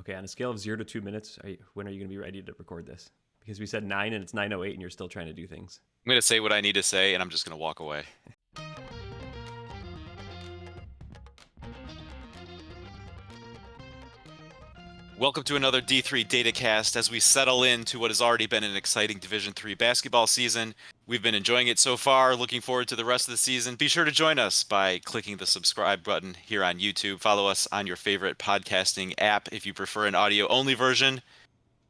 Okay, on a scale of 0 to 2 minutes, when are you going to be ready to record this? Because we said 9 and it's 9:08 and you're still trying to do things. I'm going to say what I need to say, and I'm just going to walk away. Welcome to another D3 Datacast as we settle into what has already been an exciting Division III basketball season. We've been enjoying it so far, looking forward to the rest of the season. Be sure to join us by clicking the subscribe button here on YouTube. Follow us on your favorite podcasting app if you prefer an audio-only version.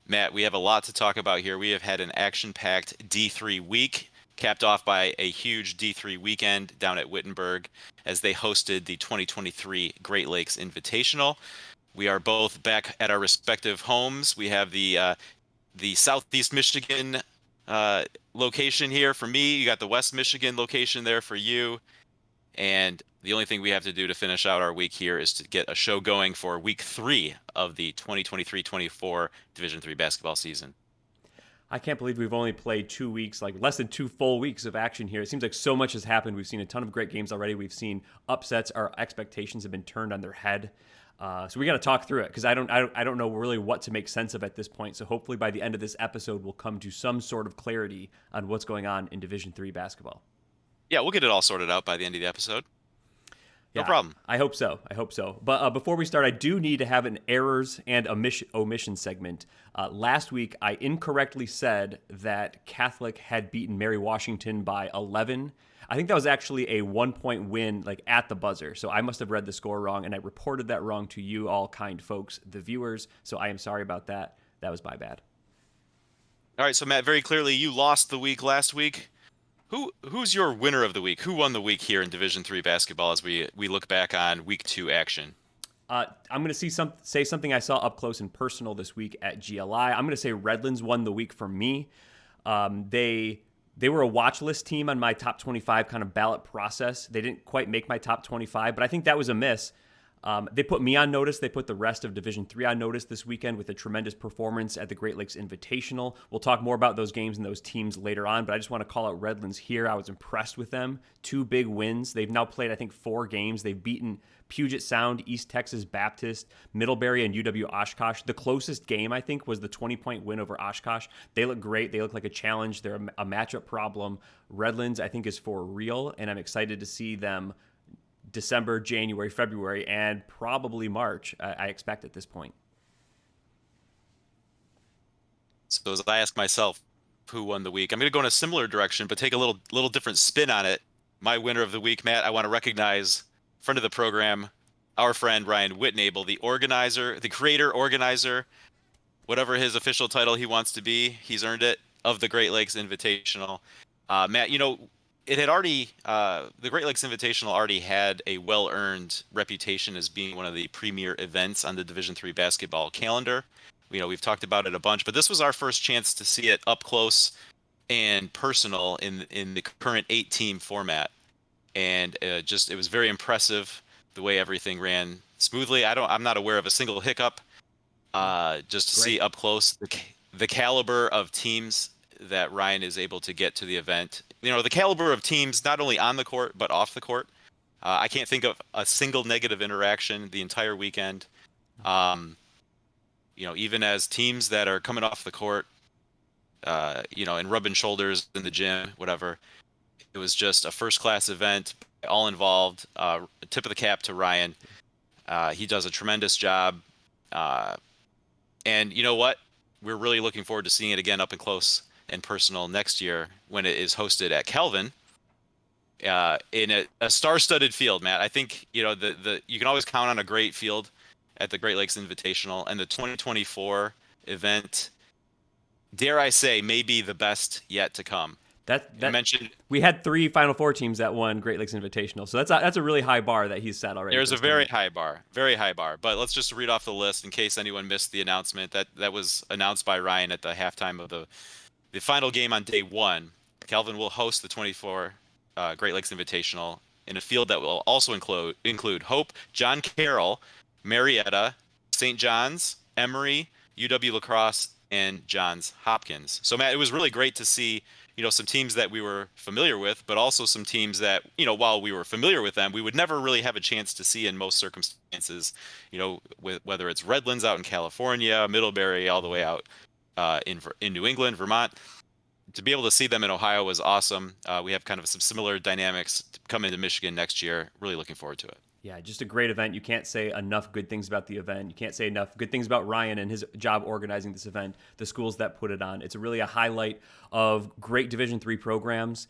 Matt, we have a lot to talk about here. We have had an action-packed D3 week, capped off by a huge D3 weekend down at Wittenberg as they hosted the 2023 Great Lakes Invitational. We are both back at our respective homes. We have the Southeast Michigan location here for me. You got the West Michigan location there for you. And the only thing we have to do to finish out our week here is to get a show going for week 3 of the 2023-24 Division III basketball season. I can't believe we've only played 2 weeks, like less than 2 full weeks of action here. It seems like so much has happened. We've seen a ton of great games already. We've seen upsets. Our expectations have been turned on their head. So we got to talk through it because I don't know really what to make sense of at this point. So hopefully by the end of this episode, we'll come to some sort of clarity on what's going on in Division III basketball. Yeah, we'll get it all sorted out by the end of the episode. No problem. I hope so. But before we start, I do need to have an errors and omission segment. Last week, I incorrectly said that Catholic had beaten Mary Washington by 11. I think that was actually a 1-point win, like at the buzzer. So I must have read the score wrong, and I reported that wrong to you all kind folks, the viewers. So I am sorry about that. That was my bad. All right, so Matt, very clearly you lost the week last week. Who's your winner of the week? Who won the week here in Division III basketball as we look back on week 2 action? I'm going to say something I saw up close and personal this week at GLI. I'm going to say Redlands won the week for me. They were a watch list team on my top 25 kind of ballot process. They didn't quite make my top 25, but I think that was a miss. They put me on notice. They put the rest of Division III on notice this weekend with a tremendous performance at the Great Lakes Invitational. We'll talk more about those games and those teams later on, but I just want to call out Redlands here. I was impressed with them. 2 big wins. They've now played, I think, 4 games. They've beaten Puget Sound, East Texas Baptist, Middlebury, and UW Oshkosh. The closest game, I think, was the 20-point win over Oshkosh. They look great. They look like a challenge. They're a matchup problem. Redlands, I think, is for real, and I'm excited to see them December, January, February, and probably March, I expect at this point. So as I ask myself who won the week, I'm going to go in a similar direction, but take a little different spin on it. My winner of the week, Matt, I want to recognize friend of the program, our friend Ryan Wittenberg, the organizer, the creator, organizer, whatever his official title he wants to be, he's earned it, of the Great Lakes Invitational. Matt, it had already, the Great Lakes Invitational already had a well-earned reputation as being one of the premier events on the Division III basketball calendar. We've talked about it a bunch, but this was our first chance to see it up close and personal in the current 8-team format. And it was very impressive the way everything ran smoothly. I'm not aware of a single hiccup. Just to see up close the caliber of teams that Ryan is able to get to the event. The caliber of teams not only on the court but off the court. I can't think of a single negative interaction the entire weekend. Even as teams that are coming off the court, and rubbing shoulders in the gym, whatever. It was just a first-class event, all involved. Tip of the cap to Ryan. He does a tremendous job. And you know what? We're really looking forward to seeing it again up and close and personal next year when it is hosted at Calvin in a star-studded field, Matt. I think, you can always count on a great field at the Great Lakes Invitational, and the 2024 event, dare I say, may be the best yet to come. You mentioned we had 3 Final Four teams that won Great Lakes Invitational, so that's a really high bar that he's set already. There's a very high bar. But let's just read off the list in case anyone missed the announcement that was announced by Ryan at the halftime of the final game on day 1. Calvin will host the 24 Great Lakes Invitational in a field that will also include Hope, John Carroll, Marietta, St. John's, Emory, UW La Crosse, and Johns Hopkins. So Matt, it was really great to see, some teams that we were familiar with, but also some teams that, while we were familiar with them, we would never really have a chance to see in most circumstances, with whether it's Redlands out in California, Middlebury, all the way out in New England, Vermont. To be able to see them in Ohio was awesome. We have kind of some similar dynamics to come into Michigan next year. Really looking forward to it. Yeah, just a great event. You can't say enough good things about the event. You can't say enough good things about Ryan and his job organizing this event, the schools that put it on. It's really a highlight of great Division III programs,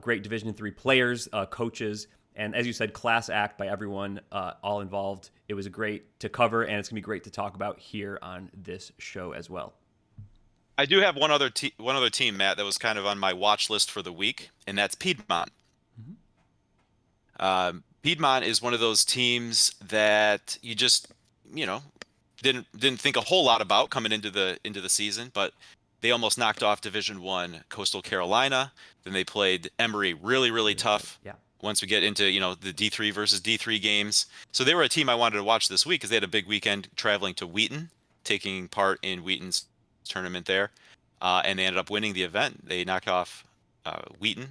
great Division III players, coaches, and as you said, class act by everyone all involved. It was great to cover, and it's going to be great to talk about here on this show as well. I do have one other team, Matt, that was kind of on my watch list for the week, and that's Piedmont. Mm-hmm. Piedmont is one of those teams that you just, didn't think a whole lot about coming into the season, but they almost knocked off Division I Coastal Carolina. Then they played Emory really tough. Yeah. Once we get into, the D3 versus D3 games. So they were a team I wanted to watch this week because they had a big weekend traveling to Wheaton, taking part in Wheaton's tournament there. And they ended up winning the event. They knocked off Wheaton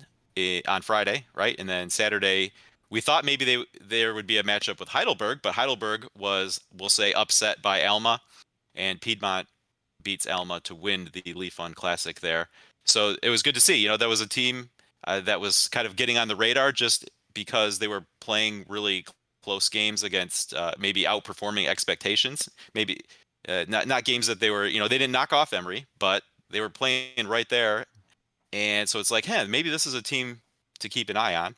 on Friday, right? And then Saturday, we thought maybe there would be a matchup with Heidelberg, but Heidelberg was, we'll say, upset by Alma, and Piedmont beats Alma to win the Lee Fun Classic there. So it was good to see. That was a team that was kind of getting on the radar just because they were playing really close games against maybe outperforming expectations. Maybe not games that they were, they didn't knock off Emory, but they were playing right there. And so it's like, hey, maybe this is a team to keep an eye on.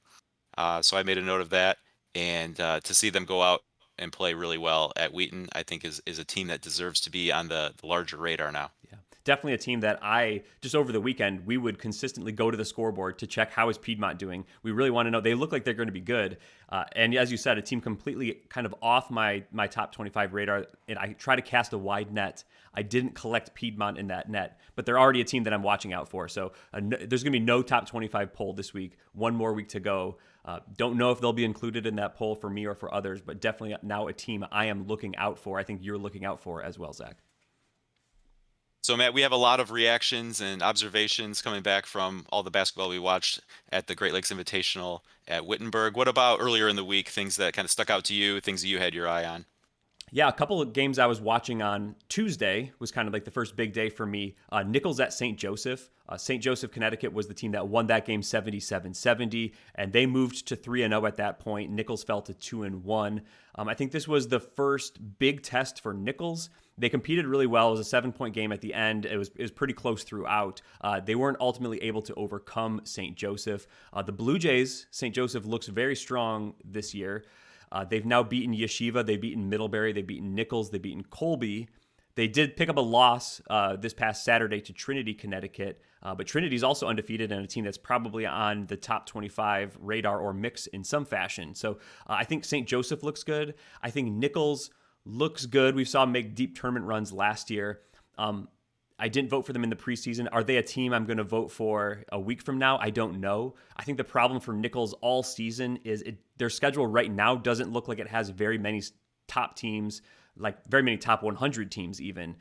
So I made a note of that, and to see them go out and play really well at Wheaton, I think is a team that deserves to be on the larger radar now. Yeah, definitely a team that just over the weekend, we would consistently go to the scoreboard to check how is Piedmont doing. We really want to know. They look like they're going to be good. And as you said, a team completely kind of off my top 25 radar, and I try to cast a wide net. I didn't collect Piedmont in that net, but they're already a team that I'm watching out for. So there's going to be no top 25 poll this week. One more week to go. Don't know if they'll be included in that poll for me or for others, but definitely now a team I am looking out for. I think you're looking out for as well, Zach. So, Matt, we have a lot of reactions and observations coming back from all the basketball we watched at the Great Lakes Invitational at Wittenberg. What about earlier in the week, things that kind of stuck out to you, things that you had your eye on? Yeah, a couple of games I was watching on Tuesday was kind of like the first big day for me. Nichols at St. Joseph. St. Joseph, Connecticut was the team that won that game 77-70, and they moved to 3-0 at that point. Nichols fell to 2-1. I think this was the first big test for Nichols. They competed really well. It was a 7-point game at the end. It was pretty close throughout. They weren't ultimately able to overcome St. Joseph. The Blue Jays, St. Joseph looks very strong this year. They've now beaten Yeshiva, they've beaten Middlebury, they've beaten Nichols, they've beaten Colby. They did pick up a loss this past Saturday to Trinity, Connecticut, but Trinity's also undefeated and a team that's probably on the top 25 radar or mix in some fashion. So I think St. Joseph looks good. I think Nichols looks good. We saw them make deep tournament runs last year. I didn't vote for them in the preseason. Are they a team I'm going to vote for a week from now? I don't know. I think the problem for Nichols all season is their schedule right now doesn't look like it has very many top teams, like very many top 100 teams even.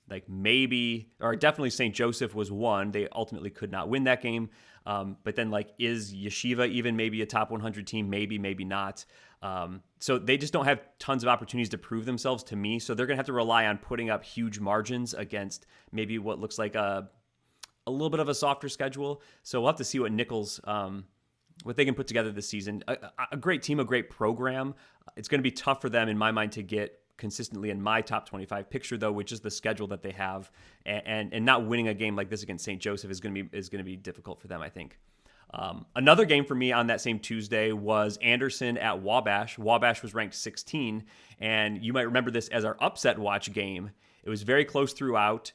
Like maybe, or definitely St. Joseph was one. They ultimately could not win that game. But then like, is Yeshiva even maybe a top 100 team? Maybe, maybe not. So they just don't have tons of opportunities to prove themselves to me. So they're going to have to rely on putting up huge margins against maybe what looks like a little bit of a softer schedule. So we'll have to see what Nichols, what they can put together this season. A great team, a great program. It's going to be tough for them in my mind to get consistently in my top 25 picture though, which is the schedule that they have, and not winning a game like this against St. Joseph is going to be difficult for them, I think. Another game for me on that same Tuesday was Anderson at Wabash. Wabash was ranked 16, and you might remember this as our upset watch game. It was very close throughout.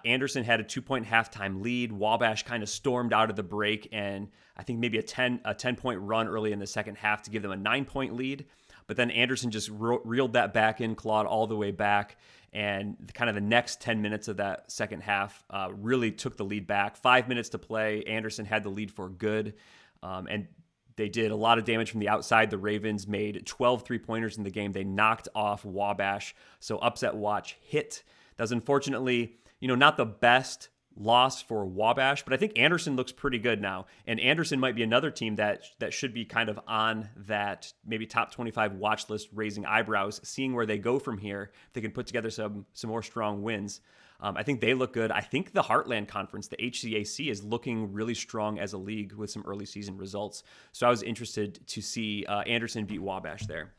Anderson had a 2-point halftime lead. Wabash kind of stormed out of the break, and I think maybe a 10-point run early in the second half to give them a 9-point lead. But then Anderson just reeled that back in, clawed all the way back, and kind of the next 10 minutes of that second half really took the lead back. 5 minutes to play. Anderson had the lead for good, and they did a lot of damage from the outside. The Ravens made 12 three-pointers in the game. They knocked off Wabash, so upset watch hit. That was unfortunately not the best loss for Wabash, but I think Anderson looks pretty good now. And Anderson might be another team that should be kind of on that maybe top 25 watch list, raising eyebrows, seeing where they go from here. If they can put together some more strong wins. I think they look good. I think the Heartland Conference, the HCAC, is looking really strong as a league with some early season results. So I was interested to see Anderson beat Wabash there.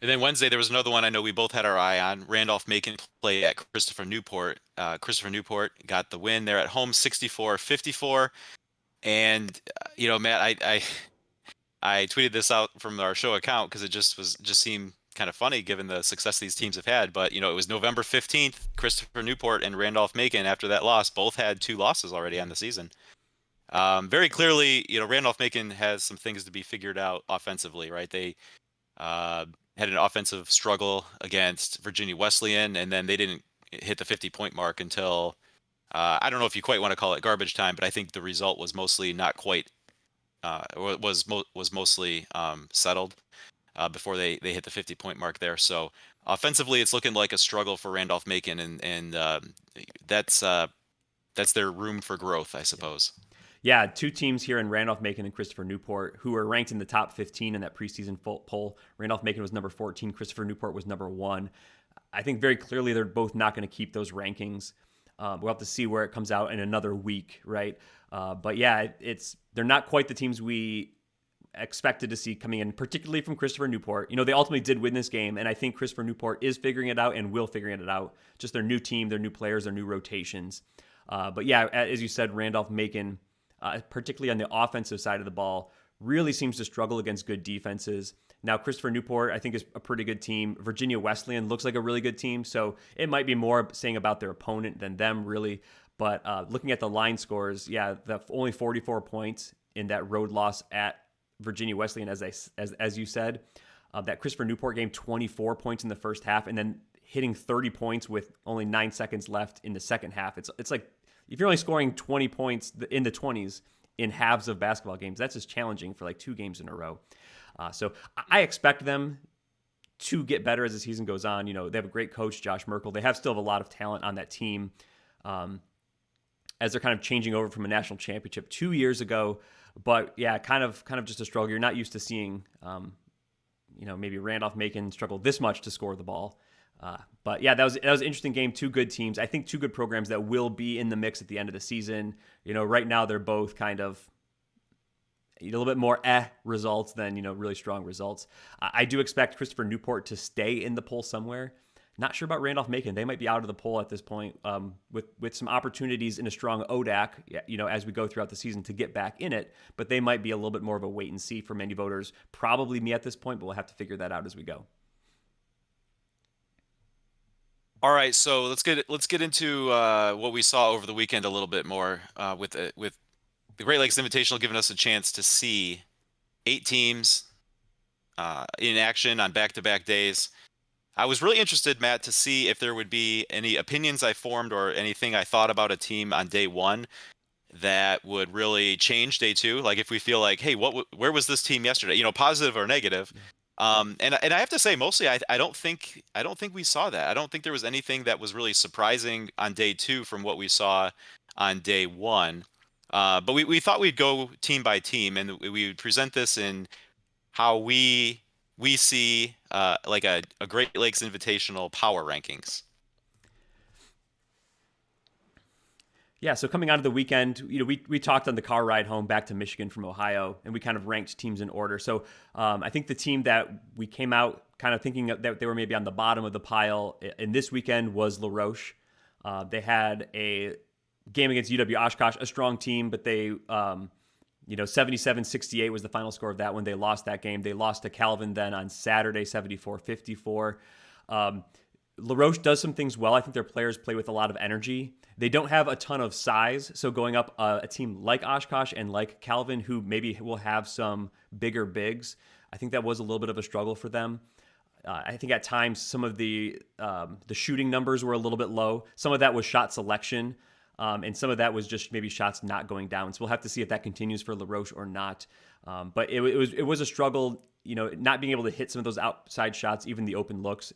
And then Wednesday, there was another one I know we both had our eye on. Randolph-Macon play at Christopher Newport. Christopher Newport got the win there at home, 64-54. And, Matt, I tweeted this out from our show account because it just seemed kind of funny given the success these teams have had. But, it was November 15th, Christopher Newport and Randolph-Macon, after that loss, both had 2 losses already on the season. Very clearly, Randolph-Macon has some things to be figured out offensively, right? They had an offensive struggle against Virginia Wesleyan, and then they didn't hit the 50-point mark until I don't know if you quite want to call it garbage time, but I think the result was mostly not quite was mostly settled before they hit the 50-point mark there. So offensively, it's looking like a struggle for Randolph-Macon, and that's their room for growth, I suppose. Yeah, 2 teams here in Randolph-Macon and Christopher Newport who are ranked in the top 15 in that preseason poll. Randolph-Macon was number 14. Christopher Newport was number 1. I think very clearly they're both not going to keep those rankings. We'll have to see where it comes out in another week, right? But yeah, they're not quite the teams we expected to see coming in, particularly from Christopher Newport. They ultimately did win this game, and I think Christopher Newport is figuring it out and will figuring it out. Just their new team, their new players, their new rotations. But yeah, as you said, Randolph-Macon, particularly on the offensive side of the ball, really seems to struggle against good defenses. Now, Christopher Newport, I think, is a pretty good team. Virginia Wesleyan looks like a really good team, so it might be more saying about their opponent than them, really. But looking at the line scores, yeah, only 44 points in that road loss at Virginia Wesleyan, as you said. That Christopher Newport game, 24 points in the first half, and then hitting 30 points with only 9 seconds left in the second half. It's like, if you're only scoring 20 points in the 20s in halves of basketball games, that's just challenging for like 2 games in a row. So I expect them to get better as the season goes on. They have a great coach, Josh Merkel. They still have a lot of talent on that team as they're kind of changing over from a national championship 2 years ago. But yeah, kind of just a struggle. You're not used to seeing, maybe Randolph-Macon struggle this much to score the ball. But yeah, that was an interesting game. 2 good teams. I think 2 good programs that will be in the mix at the end of the season. Right now they're both kind of a little bit more results than, really strong results. I do expect Christopher Newport to stay in the poll somewhere. Not sure about Randolph-Macon. They might be out of the poll at this point with some opportunities in a strong ODAC, as we go throughout the season to get back in it. But they might be a little bit more of a wait and see for many voters. Probably me at this point, but we'll have to figure that out as we go. All right, so let's get into what we saw over the weekend a little bit more with the Great Lakes Invitational giving us a chance to see 8 teams in action on back-to-back days. I was really interested, Matt, to see if there would be any opinions I formed or anything I thought about a team on day 1 that would really change day 2. Like if we feel like, hey, where was this team yesterday? Positive or negative. And I have to say, mostly, I don't think we saw that. I don't think there was anything that was really surprising on day 2 from what we saw on day 1. But we thought we'd go team by team, and we would present this in how we see like a Great Lakes Invitational power rankings. Yeah, so coming out of the weekend, we talked on the car ride home back to Michigan from Ohio, and we kind of ranked teams in order. So I think the team that we came out kind of thinking that they were maybe on the bottom of the pile in this weekend was La Roche. They had a game against UW Oshkosh, a strong team, but they, 77-68 was the final score of that one. They lost that game. They lost to Calvin then on Saturday, 74-54. La Roche does some things well. I think their players play with a lot of energy. They don't have a ton of size, so going up a team like Oshkosh and like Calvin, who maybe will have some bigger bigs, I think that was a little bit of a struggle for them. I think at times some of the shooting numbers were a little bit low. Some of that was shot selection, and some of that was just maybe shots not going down. So we'll have to see if that continues for La Roche or not. But it was a struggle, not being able to hit some of those outside shots, even the open looks.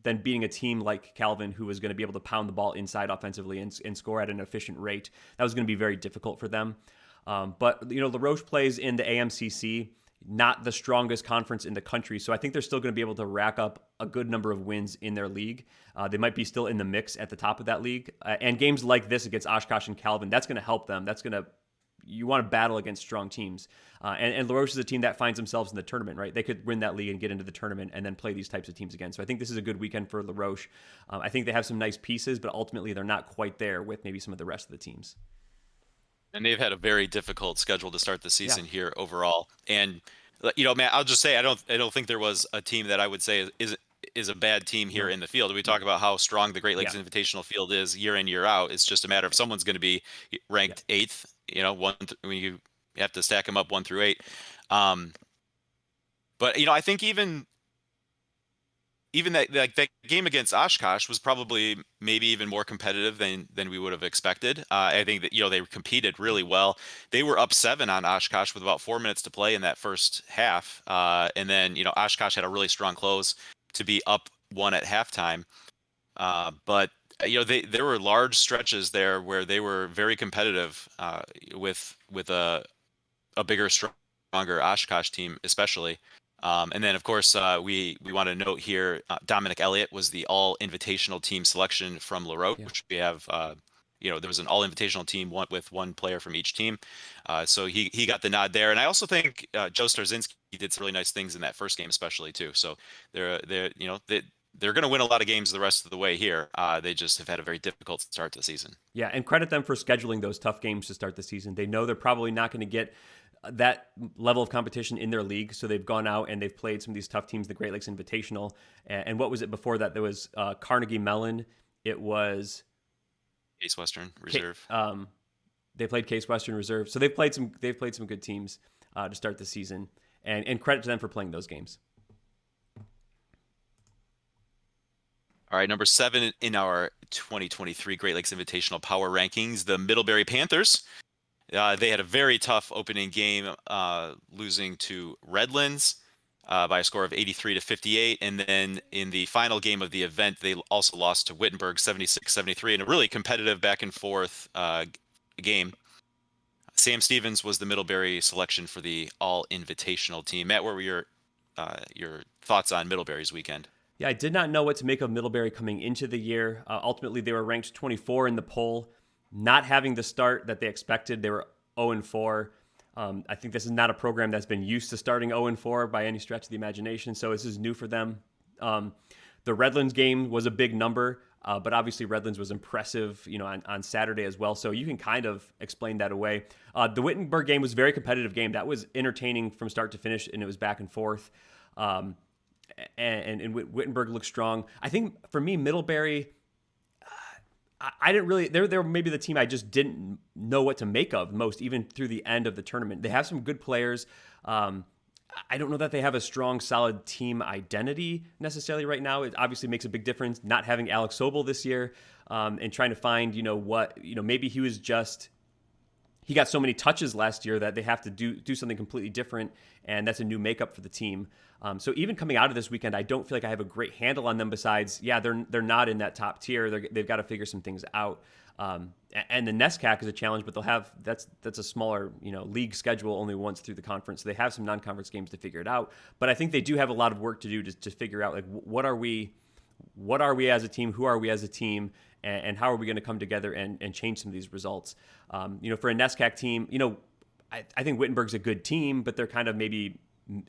than beating a team like Calvin, who was going to be able to pound the ball inside offensively and score at an efficient rate. That was going to be very difficult for them. But LaRoche plays in the AMCC, not the strongest conference in the country, so I think they're still going to be able to rack up a good number of wins in their league. They might be still in the mix at the top of that league, and games like this against Oshkosh and Calvin, that's going to help them. You want to battle against strong teams. And LaRoche is a team that finds themselves in the tournament, right? They could win that league and get into the tournament and then play these types of teams again. So I think this is a good weekend for LaRoche. I think they have some nice pieces, but ultimately they're not quite there with maybe some of the rest of the teams. And they've had a very difficult schedule to start the season Yeah. here overall. And Matt, I'll just say I don't think there was a team that I would say is a bad team here No. in the field. We talk about how strong the Great Lakes Yeah. Invitational field is year in, year out. It's just a matter of someone's going to be Yeah. ranked eighth. When you have to stack them up 1 through 8. But I think even that game against Oshkosh was probably maybe even more competitive than we would have expected. I think that they competed really well. They were up 7 on Oshkosh with about 4 minutes to play in that first half, and then Oshkosh had a really strong close to be up 1 at halftime. But there were large stretches there where they were very competitive with a bigger, stronger Oshkosh team, especially. And then, of course, we want to note here, Dominic Elliott was the all-invitational team selection from Yeah. LaRoche. We have, there was an all-invitational team with one player from each team. So he got the nod there. And I also think Joe Starzinski did some really nice things in that first game, especially too. So they're going to win a lot of games the rest of the way here. They just have had a very difficult start to the season. Yeah, and credit them for scheduling those tough games to start the season. They know they're probably not going to get that level of competition in their league, so they've gone out and they've played some of these tough teams, the Great Lakes Invitational. And what was it before that? There was Carnegie Mellon. It was Case Western Reserve. They played Case Western Reserve, so they've played some good teams to start the season, and credit to them for playing those games. All right, number 7 in our 2023 Great Lakes Invitational Power Rankings, the Middlebury Panthers. They had a very tough opening game, losing to Redlands by a score of 83-58. And then in the final game of the event, they also lost to Wittenberg 76-73 in a really competitive back and forth game. Sam Stevens was the Middlebury selection for the all-invitational team. Matt, what were your thoughts on Middlebury's weekend? Yeah, I did not know what to make of Middlebury coming into the year. Ultimately, they were ranked 24 in the poll, not having the start that they expected. They were 0-4. I think this is not a program that's been used to starting 0-4 by any stretch of the imagination, so this is new for them. The Redlands game was a big number, but obviously Redlands was impressive, on Saturday as well. So you can kind of explain that away. The Wittenberg game was a very competitive game. That was entertaining from start to finish, and it was back and forth. And Wittenberg looked strong. I think for me, Middlebury, I didn't really. They're maybe the team I just didn't know what to make of most, even through the end of the tournament. They have some good players. I don't know that they have a strong, solid team identity necessarily right now. It obviously makes a big difference not having Alex Sobel this year, and trying to find maybe he got so many touches last year that they have to do something completely different, and that's a new makeup for the team. So even coming out of this weekend, I don't feel like I have a great handle on them. Besides, they're not in that top tier. They've got to figure some things out. And the NESCAC is a challenge, but that's a smaller league schedule, only once through the conference. So they have some non-conference games to figure it out. But I think they do have a lot of work to do to figure out what are we as a team, who are we as a team, and how are we going to come together and change some of these results. For a NESCAC team, I think Wittenberg's a good team, but they're kind of maybe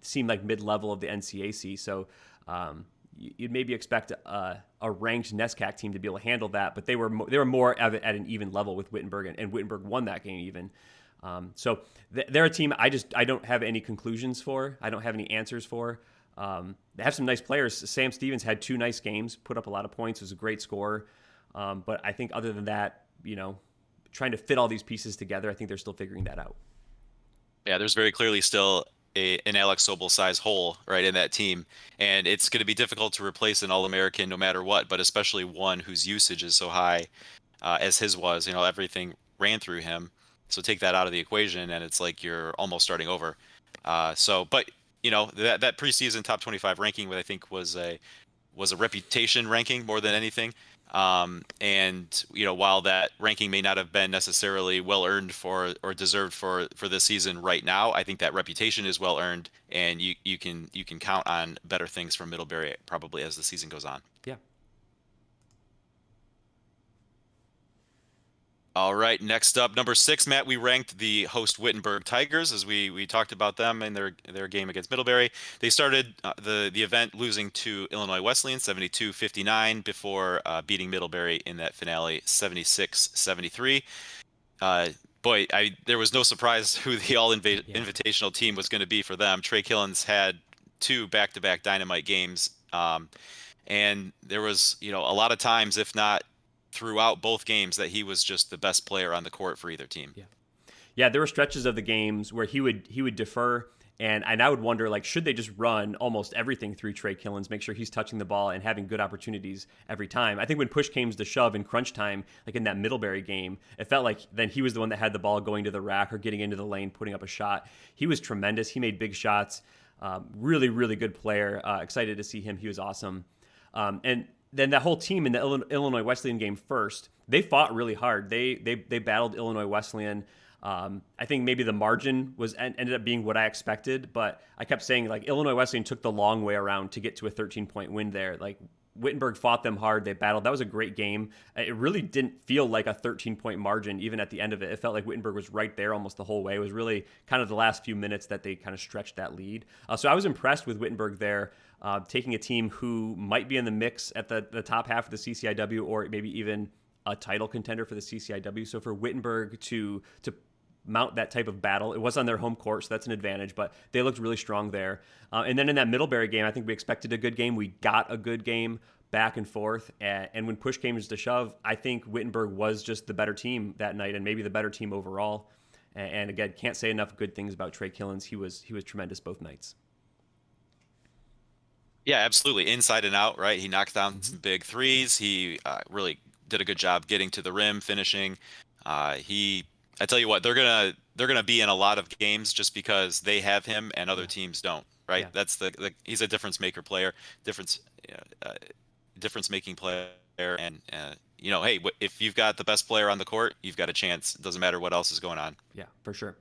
seem like mid-level of the NCAC. So you'd maybe expect a ranked NESCAC team to be able to handle that, but they were more at an even level with Wittenberg, and Wittenberg won that game even. So they're a team I don't have any conclusions for. I don't have any answers for. They have some nice players. Sam Stevens had 2 nice games, put up a lot of points, was a great scorer. But I think other than that, trying to fit all these pieces together, I think they're still figuring that out. Yeah, there's very clearly still an Alex Sobel size hole right in that team, and it's going to be difficult to replace an All-American no matter what, but especially one whose usage is so high as his was. Everything ran through him. So take that out of the equation, and it's like you're almost starting over. But that preseason top 25 ranking, what I think was was a reputation ranking more than anything. And while that ranking may not have been necessarily well earned for or deserved for this season right now, I think that reputation is well earned, and you can count on better things from Middlebury probably as the season goes on. Yeah. All right, next up, number 6, Matt. We ranked the host Wittenberg Tigers as we talked about them in their game against Middlebury. They started the event losing to Illinois Wesleyan 72-59 before beating Middlebury in that finale 76-73. Boy, there was no surprise who the invitational team was going to be for them. Trey Killens had 2 back-to-back dynamite games, and there was a lot of times, if not throughout both games, that he was just the best player on the court for either team. Yeah, there were stretches of the games where he would defer, and I would wonder, like, should they just run almost everything through Trey Killens, make sure he's touching the ball and having good opportunities every time. I think when push came to shove in crunch time, like in that Middlebury game, it felt like then he was the one that had the ball going to the rack or getting into the lane, putting up a shot. He was tremendous. He made big shots. Really, really good player. Excited to see him. He was awesome. And then that whole team in the Illinois Wesleyan game first, they fought really hard. They battled Illinois Wesleyan. I think maybe the margin ended up being what I expected, but I kept saying, like, Illinois Wesleyan took the long way around to get to a 13-point win there. Like, Wittenberg fought them hard. They battled. That was a great game. It really didn't feel like a 13-point margin even at the end of it. It felt like Wittenberg was right there almost the whole way. It was really kind of the last few minutes that they kind of stretched that lead. So I was impressed with Wittenberg there, taking a team who might be in the mix at the top half of the CCIW or maybe even a title contender for the CCIW. So for Wittenberg to mount that type of battle. It was on their home court, so that's an advantage, but they looked really strong there. And then in that Middlebury game, I think we expected a good game. We got a good game back and forth. And when push came to shove, I think Wittenberg was just the better team that night and maybe the better team overall. And again, can't say enough good things about Trey Killens. He was tremendous both nights. Yeah, absolutely. Inside and out, right? He knocked down some big threes. He really did a good job getting to the rim, finishing. I tell you what, they're gonna be in a lot of games just because they have him and other teams don't, right? Yeah. That's he's a difference maker player, difference making player, and hey, if you've got the best player on the court, you've got a chance. It doesn't matter what else is going on. Yeah, for sure.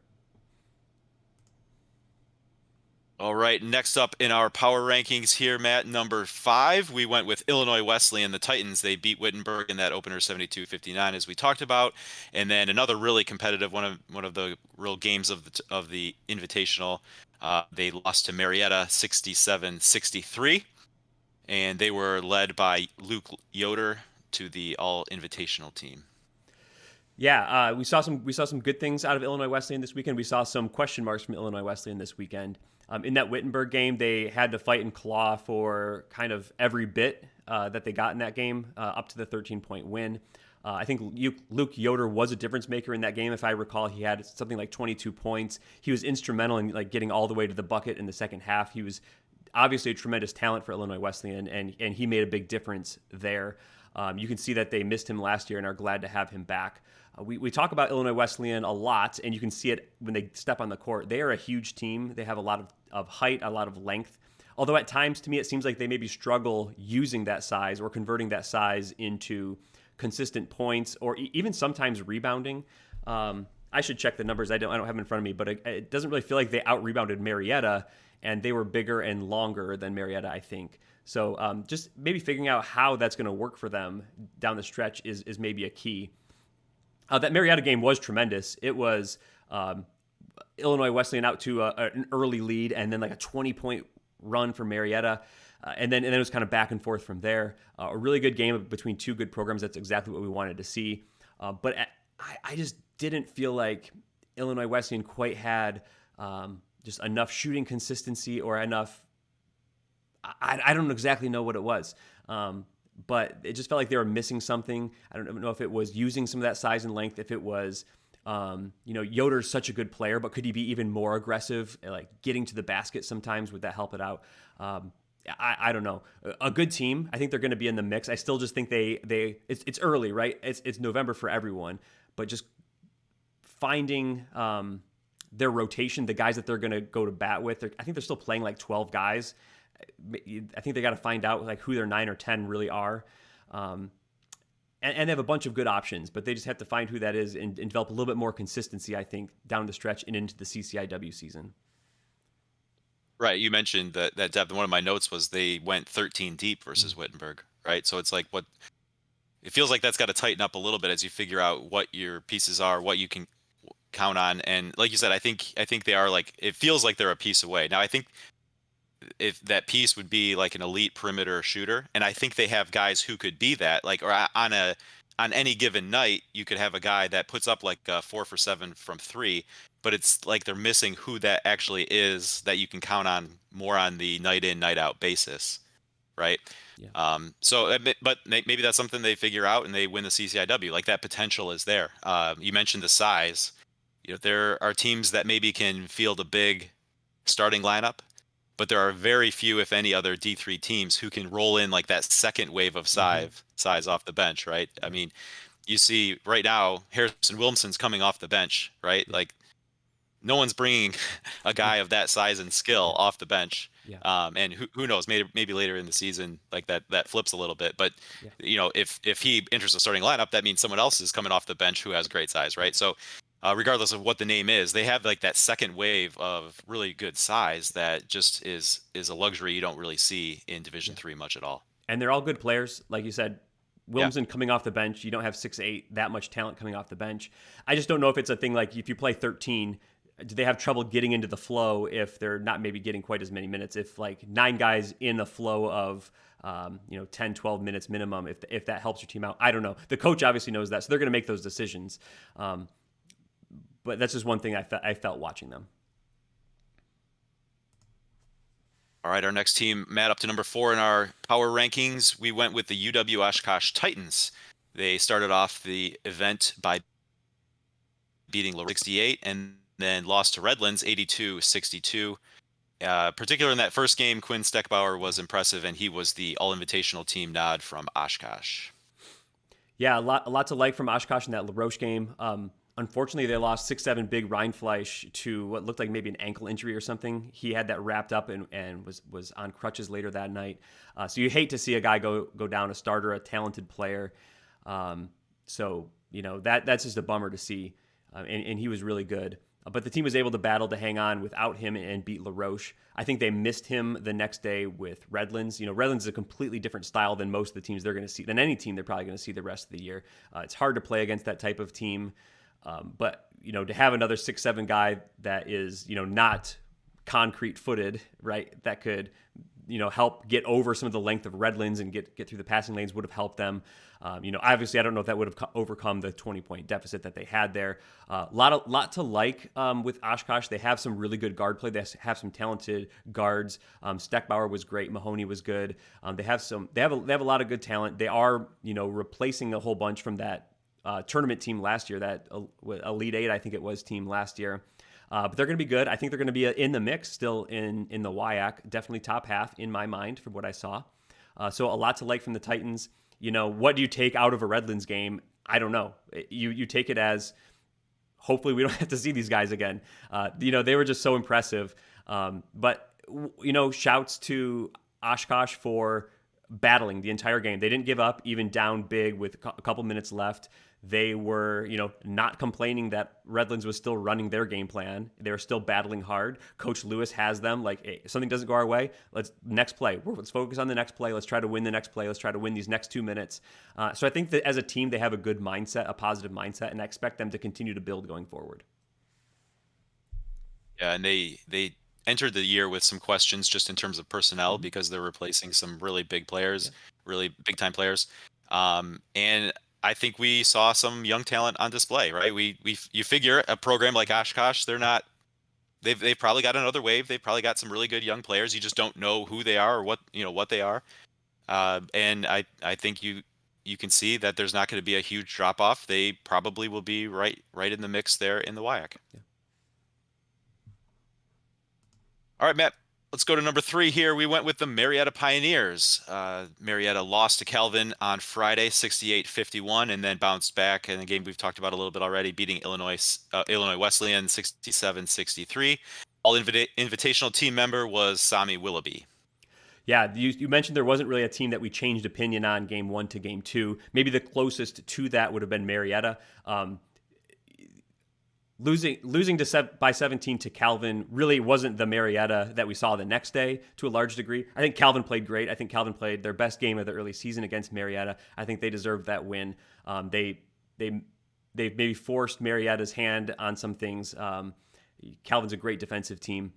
All right, next up in our power rankings here, Matt, number 5, we went with Illinois Wesleyan, the Titans. They beat Wittenberg in that opener 72-59, as we talked about. And then another really competitive one of the real games of the Invitational. They lost to Marietta 67-63, and they were led by Luke Yoder to the All Invitational team. Yeah, we saw some good things out of Illinois Wesleyan this weekend. We saw some question marks from Illinois Wesleyan this weekend. In that Wittenberg game, they had to fight and claw for kind of every bit that they got in that game up to the 13-point win. I think Luke Yoder was a difference maker in that game. If I recall, he had something like 22 points. He was instrumental in like getting all the way to the bucket in the second half. He was obviously a tremendous talent for Illinois Wesleyan, and he made a big difference there. You can see that they missed him last year and are glad to have him back. We talk about Illinois Wesleyan a lot, and you can see it when they step on the court. They are a huge team. They have a lot of height, a lot of length. Although at times, to me, it seems like they maybe struggle using that size or converting that size into consistent points or even sometimes rebounding. I should check the numbers. I don't have them in front of me, but it doesn't really feel like they out-rebounded Marietta, and they were bigger and longer than Marietta, I think. So just maybe figuring out how that's going to work for them down the stretch is maybe a key. That Marietta game was tremendous. It was Illinois Wesleyan out to an early lead and then like a 20-point run for Marietta. And then it was kind of back and forth from there. A really good game between two good programs. That's exactly what we wanted to see. But I just didn't feel like Illinois Wesleyan quite had just enough shooting consistency or enough. I don't exactly know what it was. But it just felt like they were missing something. I don't know if it was using some of that size and length, if it was, Yoder's such a good player, but could he be even more aggressive, like getting to the basket sometimes? Would that help it out? I don't know. A good team. I think they're going to be in the mix. I still just think it's early, right? It's November for everyone, but just finding their rotation, the guys that they're going to go to bat with. I think they're still playing like 12 guys. I think they got to find out like who their 9 or 10 really are. Um, and they have a bunch of good options, but they just have to find who that is and develop a little bit more consistency, I think, down the stretch and into the CCIW season. Right. You mentioned that depth. One of my notes was they went 13 deep Mm. versus Wittenberg. Right. So it's like what it feels like that's got to tighten up a little bit as you figure out what your pieces are, what you can count on. And like you said, I think they are like it feels like they're a piece away. Now I think if that piece would be like an elite perimeter shooter, and I think they have guys who could be that. Like or on any given night, you could have a guy that puts up like 4 for 7 from three, but it's like they're missing who that actually is that you can count on more on the night in night out basis, right? Yeah. But maybe that's something they figure out and they win the CCIW. Like that potential is there. You mentioned the size. There are teams that maybe can field a big starting lineup, but there are very few, if any, other D3 teams who can roll in like that second wave of Mm-hmm. size off the bench, right? I Yeah. mean, you see right now Harrison Williamson's coming off the bench, right? Yeah. Like no one's bringing a guy of that size and skill Yeah. off the bench. Yeah. And who knows, maybe later in the season, like that flips a little bit. But Yeah. if he enters the starting lineup, that means someone else is coming off the bench who has great size, right? So regardless of what the name is, they have like that second wave of really good size that just is a luxury you don't really see in Yeah. Division Three much at all. And they're all good players, like you said. Yeah. Williamson coming off the bench, you don't have 6'8", that much talent coming off the bench. I just don't know if it's a thing like if you play 13, do they have trouble getting into the flow if they're not maybe getting quite as many minutes? If like 9 guys in a flow of 10, 12 minutes minimum, if that helps your team out, I don't know. The coach obviously knows that, so they're going to make those decisions. But that's just one thing I felt watching them. All right, our next team, Matt, up to number 4 in our power rankings. We went with the UW Oshkosh Titans. They started off the event by beating La 68 and then lost to Redlands 82-62. Particularly in that first game, Quinn Steckbauer was impressive, and he was the all-invitational team nod from Oshkosh. Yeah, a lot to like from Oshkosh in that LaRoche game. Unfortunately, they lost 6-7 big Reinfleisch to what looked like maybe an ankle injury or something. He had that wrapped up and was on crutches later that night. So you hate to see a guy go down, a starter, a talented player. So that's just a bummer to see. And he was really good. But the team was able to battle to hang on without him and beat LaRoche. I think they missed him the next day with Redlands. Redlands is a completely different style than most of the teams they're going to see, than any team they're probably going to see the rest of the year. It's hard to play against that type of team. But to have another 6'7" guy that is not concrete footed, right? That could help get over some of the length of Redlands and get through the passing lanes would have helped them. Obviously, I don't know if that would have overcome the 20-point deficit that they had there. Lot to like with Oshkosh. They have some really good guard play. They have some talented guards. Steckbauer was great. Mahoney was good. They have a lot of good talent. They are replacing a whole bunch from that tournament team last year, that Elite Eight, I think it was, team last year. But they're going to be good. I think they're going to be in the mix still in the WIAC. Definitely top half in my mind from what I saw. So a lot to like from the Titans. What do you take out of a Redlands game? I don't know. You take it as hopefully we don't have to see these guys again. They were just so impressive. But shouts to Oshkosh for battling the entire game. They didn't give up, even down big with a couple minutes left. They were, not complaining that Redlands was still running their game plan. They were still battling hard. Coach Lewis has them like, hey, if something doesn't go our way, let's focus on the next play. Let's try to win the next play. Let's try to win these next 2 minutes. So I think that as a team, they have a good mindset, a positive mindset, and I expect them to continue to build going forward. Yeah, and they entered the year with some questions just in terms of personnel Mm-hmm. because they're replacing some really big players, Yeah. really big time players. And I think we saw some young talent on display, right? You figure a program like Oshkosh, they've probably got another wave. They've probably got some really good young players. You just don't know who they are or what they are. And I think you can see that there's not going to be a huge drop off. They probably will be right in the mix there in the WIAC. Yeah. All right, Matt, let's go to number 3 here. We went with the Marietta Pioneers. Marietta lost to Calvin on Friday, 68-51, and then bounced back in a game we've talked about a little bit already, beating Illinois Wesleyan 67-63. All invitational team member was Sami Willoughby. Yeah, you mentioned there wasn't really a team that we changed opinion on game 1 to game 2. Maybe the closest to that would have been Marietta. Losing by 17 to Calvin really wasn't the Marietta that we saw the next day to a large degree. I think Calvin played great. I think Calvin played their best game of the early season against Marietta. I think they deserved that win. They maybe forced Marietta's hand on some things. Calvin's a great defensive team.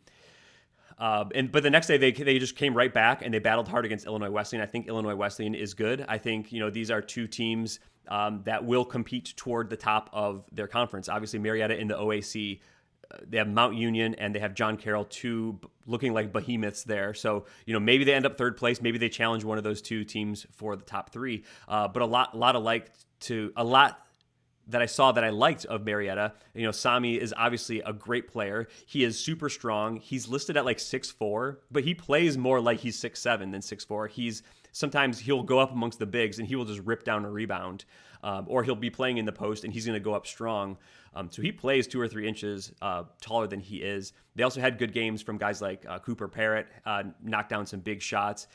But the next day they just came right back and they battled hard against Illinois Wesleyan. I think Illinois Wesleyan is good. I think these are two teams that will compete toward the top of their conference. Obviously, Marietta in the OAC, they have Mount Union and they have John Carroll, two looking like behemoths there. So maybe they end up third place. Maybe they challenge one of those two teams for the top three. But a lot that I saw that I liked of Marietta. Sami is obviously a great player. He is super strong. He's listed at like 6'4", but he plays more like he's 6'7" than 6'4". Sometimes he'll go up amongst the bigs and he will just rip down a rebound, or he'll be playing in the post and he's going to go up strong. So he plays 2 or 3 inches taller than he is. They also had good games from guys like Cooper Parrott, knocked down some big shots.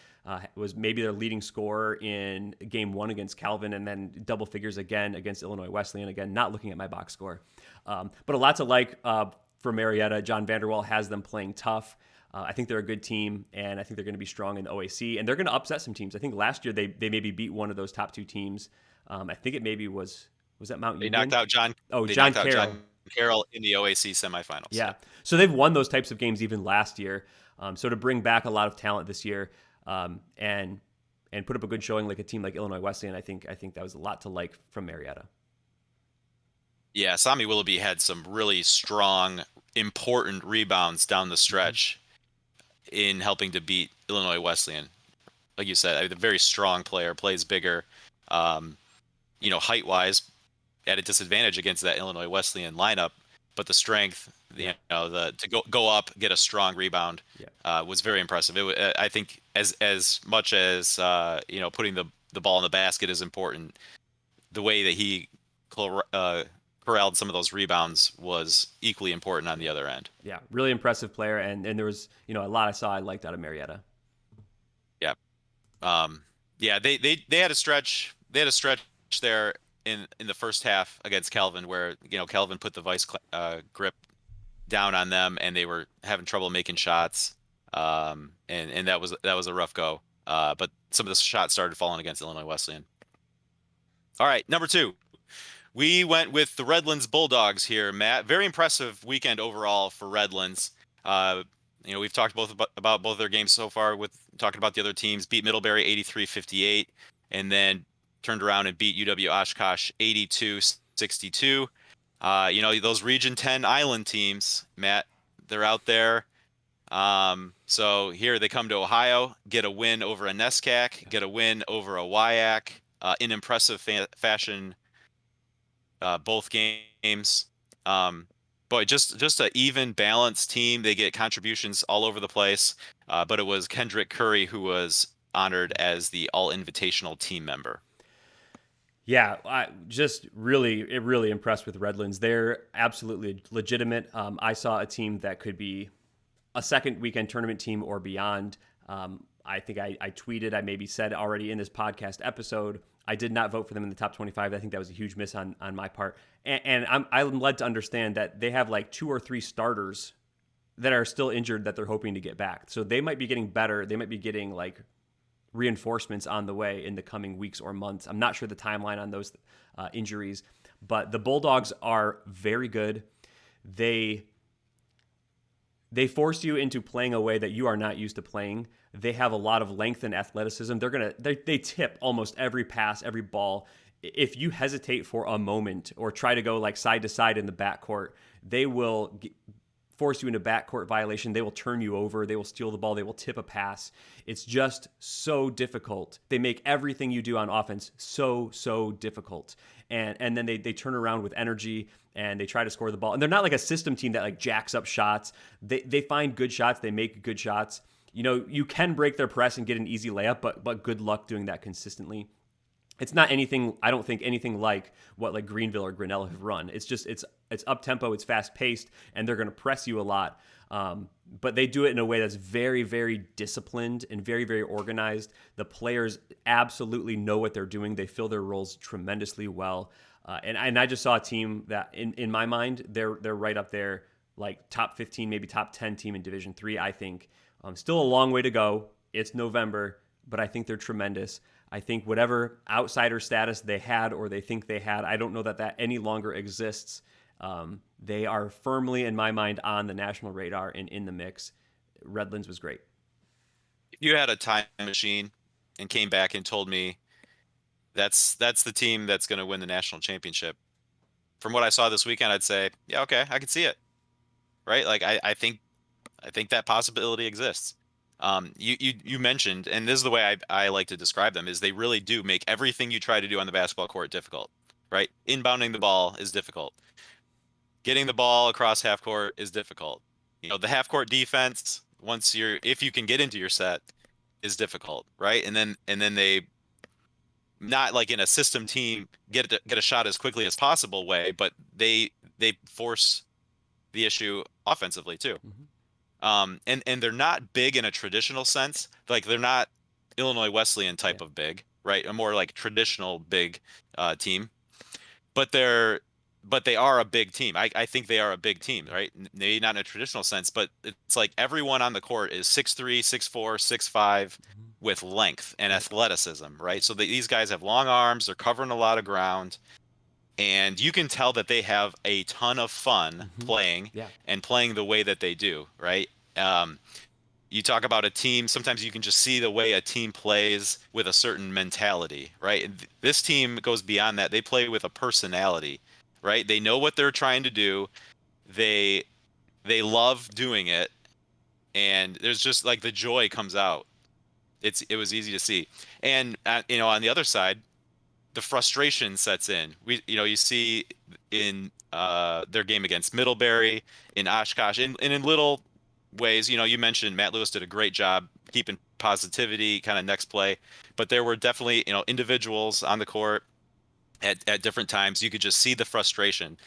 Was maybe their leading scorer in game 1 against Calvin, and then double figures again against Illinois Wesleyan. Again, not looking at my box score. But a lot to like for Marietta. John Vanderwall has them playing tough. I think they're a good team, and I think they're going to be strong in the OAC, and they're going to upset some teams. I think last year they maybe beat one of those top 2 teams. I think it maybe was that Mount Union? They knocked out John. John Carroll. John Carroll in the OAC semifinals. Yeah. So they've won those types of games even last year. So to bring back a lot of talent this year, and put up a good showing like a team like Illinois Wesleyan, I think that was a lot to like from Marietta. Yeah, Sami Willoughby had some really strong, important rebounds down the stretch in helping to beat Illinois Wesleyan. Like you said, a very strong player, plays bigger. Height-wise, at a disadvantage against that Illinois Wesleyan lineup, but the strength, to go up, get a strong rebound, was very impressive. I think as much as putting the ball in the basket is important, the way that he corralled some of those rebounds was equally important on the other end. Yeah, really impressive player, and there was a lot I saw I liked out of Marietta. Yeah, they had a stretch. They had a stretch there in the first half against Calvin, where Calvin put the vice grip down on them, and they were having trouble making shots, and that was a rough go. But some of the shots started falling against Illinois Wesleyan. All right, number 2, we went with the Redlands Bulldogs here, Matt. Very impressive weekend overall for Redlands. We've talked about both their games so far, with talking about the other teams. Beat Middlebury 83-58, and then turned around and beat UW Oshkosh 82-62. Those Region 10 Island teams, Matt, they're out there. So here they come to Ohio, get a win over a NESCAC, get a win over a WIAC, in impressive fashion, both games. Boy, just an even, balanced team. They get contributions all over the place, but it was Kendrick Curry who was honored as the All-Invitational team member. Yeah, I just really impressed with Redlands. They're absolutely legitimate. I saw a team that could be a second weekend tournament team or beyond. I think I tweeted, I maybe said already in this podcast episode, I did not vote for them in the top 25. I think that was a huge miss on my part. And I'm led to understand that they have like 2 or 3 starters that are still injured that they're hoping to get back. So they might be getting better. They might be getting like reinforcements on the way in the coming weeks or months. I'm not sure the timeline on those injuries, but the Bulldogs are very good. They force you into playing a way that you are not used to playing. They have a lot of length and athleticism. They tip almost every pass, every ball. If you hesitate for a moment or try to go like side to side in the backcourt, they will force you into backcourt violation. They will turn you over. They will steal the ball. They will tip a pass. It's just so difficult. They make everything you do on offense so difficult. And then they turn around with energy and they try to score the ball. And they're not like a system team that like jacks up shots. They find good shots. They make good shots. You can break their press and get an easy layup, but good luck doing that consistently. It's not anything, I don't think anything like what like Greenville or Grinnell have run. It's up tempo, it's fast paced, and they're going to press you a lot. But they do it in a way that's very, very disciplined and very, very organized. The players absolutely know what they're doing. They fill their roles tremendously well. And I just saw a team that, in my mind, they're right up there, like top 15, maybe top 10 team in Division Three. I think still a long way to go. It's November, but I think they're tremendous. I think whatever outsider status they had or they think they had, I don't know that any longer exists. They are firmly, in my mind, on the national radar and in the mix. Redlands was great. If you had a time machine and came back and told me that's the team that's going to win the national championship, from what I saw this weekend, I'd say, yeah, okay, I can see it. Right? Like I think that possibility exists. You mentioned, and this is the way I like to describe them, is they really do make everything you try to do on the basketball court difficult. Right? Inbounding the ball is difficult. Getting the ball across half court is difficult. The half court defense, if you can get into your set, is difficult, right? And then they, not like in a system team, get a shot as quickly as possible way, but they force the issue offensively too. And they're not big in a traditional sense. Like they're not Illinois Wesleyan type of big, right? A more like traditional big team, but they are a big team. I think they are a big team, right? Maybe not in a traditional sense, but it's like everyone on the court is 6'3", 6'4", 6'5", with length and athleticism, right? So these guys have long arms. They're covering a lot of ground. And you can tell that they have a ton of fun playing and playing the way that they do, right? You talk about a team, sometimes you can just see the way a team plays with a certain mentality, right? And this team goes beyond that. They play with a personality, right? They know what they're trying to do. They love doing it. And there's just like the joy comes out. It was easy to see. And on the other side, the frustration sets in. You see in their game against Middlebury, in Oshkosh, and in little ways. You mentioned Matt Lewis did a great job keeping positivity kind of next play, but there were definitely individuals on the court at different times. You could just see the frustration,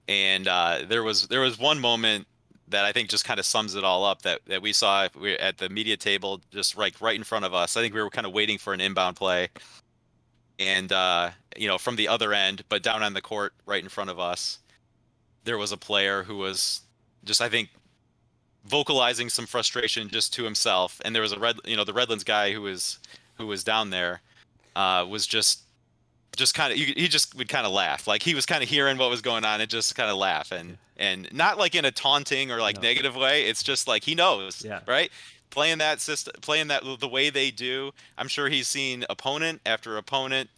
and there was one moment that I think just kind of sums it all up that we saw at the media table, just right in front of us. I think we were kind of waiting for an inbound play. And, from the other end, but down on the court right in front of us, there was a player who was just, I think, vocalizing some frustration just to himself. And there was the Redlands guy who was down there, was just kind of, he just would kind of laugh. Like he was kind of hearing what was going on and just kind of laugh. And not like in a taunting or negative way. It's just like he knows, right? Playing that system, playing that the way they do. I'm sure he's seen opponent after opponent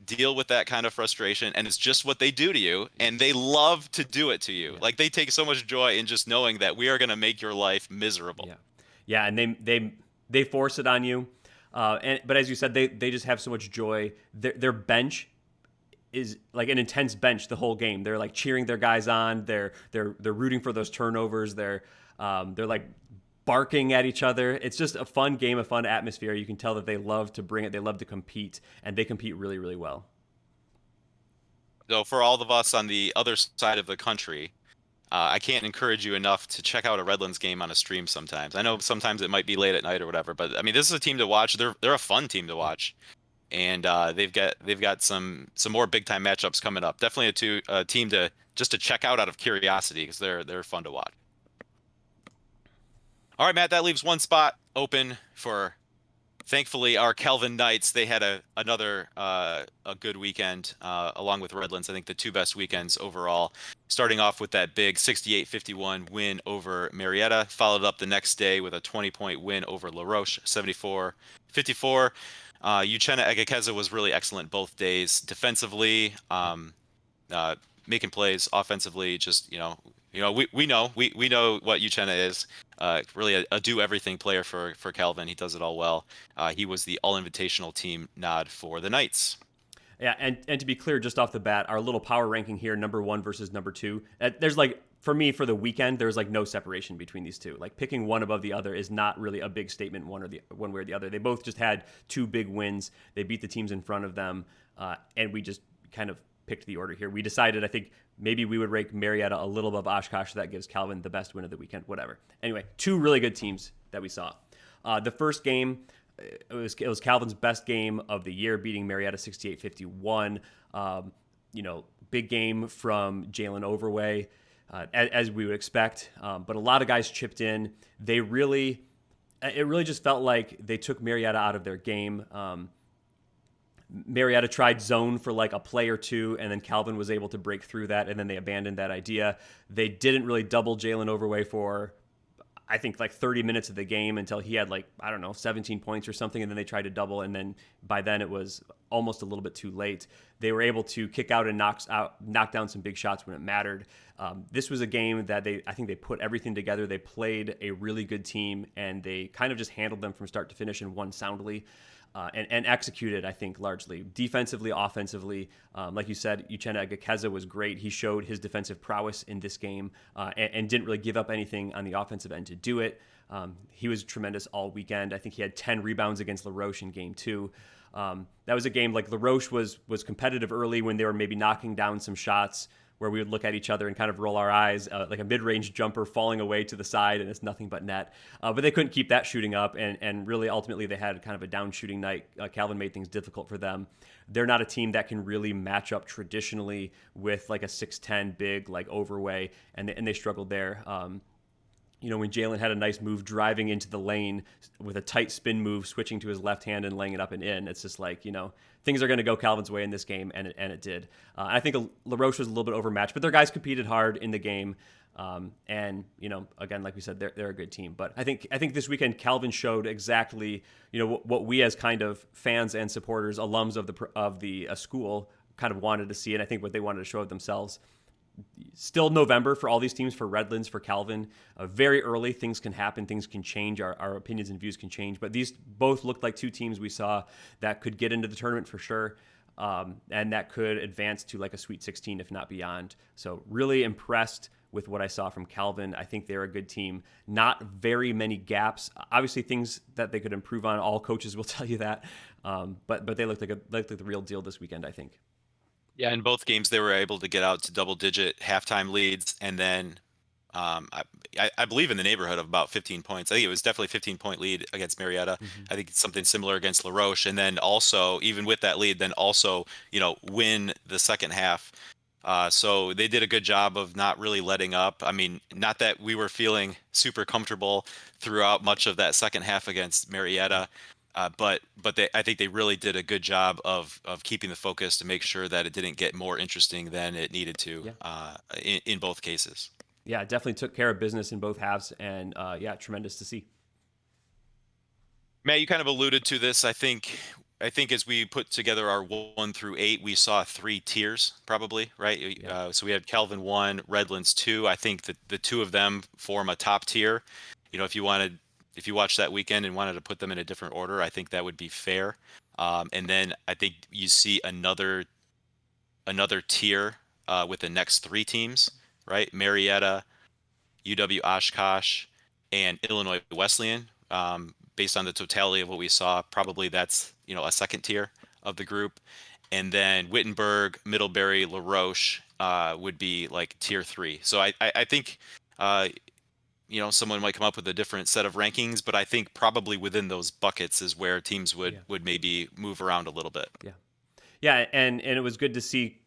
deal with that kind of frustration, and it's just what they do to you, and they love to do it to you. Like they take so much joy in just knowing that we are going to make your life miserable. And they force it on you. But as you said, they just have so much joy. Their bench is like an intense bench the whole game. They're like cheering their guys on. They're rooting for those turnovers. They're like barking at each other. It's just a fun game, a fun atmosphere. You can tell that they love to bring it. They love to compete, and they compete really, really well. So for all of us on the other side of the country, I can't encourage you enough to check out a Redlands game on a stream sometimes. I know sometimes it might be late at night or whatever, but I mean, this is a team to watch. They're a fun team to watch, and they've got some more big time matchups coming up. Definitely a team to check out of curiosity because they're fun to watch. All right, Matt, that leaves one spot open for, thankfully, our Kelvin Knights. They had another good weekend along with Redlands. I think the two best weekends overall, starting off with that big 68-51 win over Marietta, followed up the next day with a 20-point win over La Roche, 74-54. Uchenna Egekeza was really excellent both days defensively, making plays offensively. Just we know what Uchenna is. Really a do everything player for Kelvin. He does it all well. He was the all invitational team nod for the Knights. Yeah, and to be clear, just off the bat, our little power ranking here, number 1 versus number 2. There's like, for me, for the weekend, there's like no separation between these two. Like picking one above the other is not really a big statement one way or the other. They both just had two big wins. They beat the teams in front of them, and we just kind of picked the order here. We decided, I think, maybe we would rank Marietta a little above Oshkosh. So that gives Calvin the best win of the weekend, whatever. Anyway, two really good teams that we saw. The first game, it was Calvin's best game of the year, beating Marietta 68-51. Big game from Jalen Overway, as we would expect. But a lot of guys chipped in. It really just felt like they took Marietta out of their game. Marietta tried zone for like a play or two, and then Calvin was able to break through that, and then they abandoned that idea. They didn't really double Jalen Overway for, I think, like 30 minutes of the game until he had 17 points or something, and then they tried to double, and then by then it was almost a little bit too late. They were able to kick out and knock down some big shots when it mattered. This was a game that I think they put everything together. They played a really good team, and they kind of just handled them from start to finish and won soundly. And executed, I think, largely. Defensively, offensively, like you said, Uchenna Agakeza was great. He showed his defensive prowess in this game and didn't really give up anything on the offensive end to do it. He was tremendous all weekend. I think he had 10 rebounds against LaRoche in game 2. That was a game like LaRoche was competitive early when they were maybe knocking down some shots where we would look at each other and kind of roll our eyes, like a mid-range jumper falling away to the side, and it's nothing but net. But they couldn't keep that shooting up, and really ultimately they had kind of a down shooting night. Calvin made things difficult for them. They're not a team that can really match up traditionally with like a 6'10 big like Overway, and they struggled there. When Jalen had a nice move driving into the lane with a tight spin move, switching to his left hand and laying it up and in, it's just like, things are going to go Calvin's way in this game, and it did. I think LaRoche was a little bit overmatched, but their guys competed hard in the game. Again, like we said, they're a good team. But I think this weekend Calvin showed exactly, what we as kind of fans and supporters, alums of the school, kind of wanted to see, and I think what they wanted to show of themselves. Still November for all these teams, for Redlands, for Calvin. Very early, things can happen, things can change, our opinions and views can change. But these both looked like two teams we saw that could get into the tournament for sure, and that could advance to like a Sweet 16, if not beyond. So really impressed with what I saw from Calvin. I think they're a good team. Not very many gaps. Obviously, things that they could improve on. All coaches will tell you that. But they looked like the real deal this weekend, I think. Yeah, in both games they were able to get out to double-digit halftime leads, and then I believe in the neighborhood of about 15 points. I think it was definitely a 15-point lead against Marietta. Mm-hmm. I think it's something similar against LaRoche, and then also even with that lead, then also win the second half. So they did a good job of not really letting up. I mean, not that we were feeling super comfortable throughout much of that second half against Marietta. But I think they really did a good job of keeping the focus to make sure that it didn't get more interesting than it needed to in both cases. Yeah, definitely took care of business in both halves, and tremendous to see. Matt, you kind of alluded to this. I think as we put together our 1 through 8, we saw 3 tiers, probably, right? Yeah. So we had Calvin 1, Redlands 2. I think that the two of them form a top tier. If you watched that weekend and wanted to put them in a different order, I think that would be fair. And then I think you see another tier with the next 3 teams, right? Marietta, UW Oshkosh, and Illinois Wesleyan. Based on the totality of what we saw, probably that's a second tier of the group. And then Wittenberg, Middlebury, LaRoche would be like tier 3. So I think someone might come up with a different set of rankings, but I think probably within those buckets is where teams would maybe move around a little bit. Yeah, and it was good to see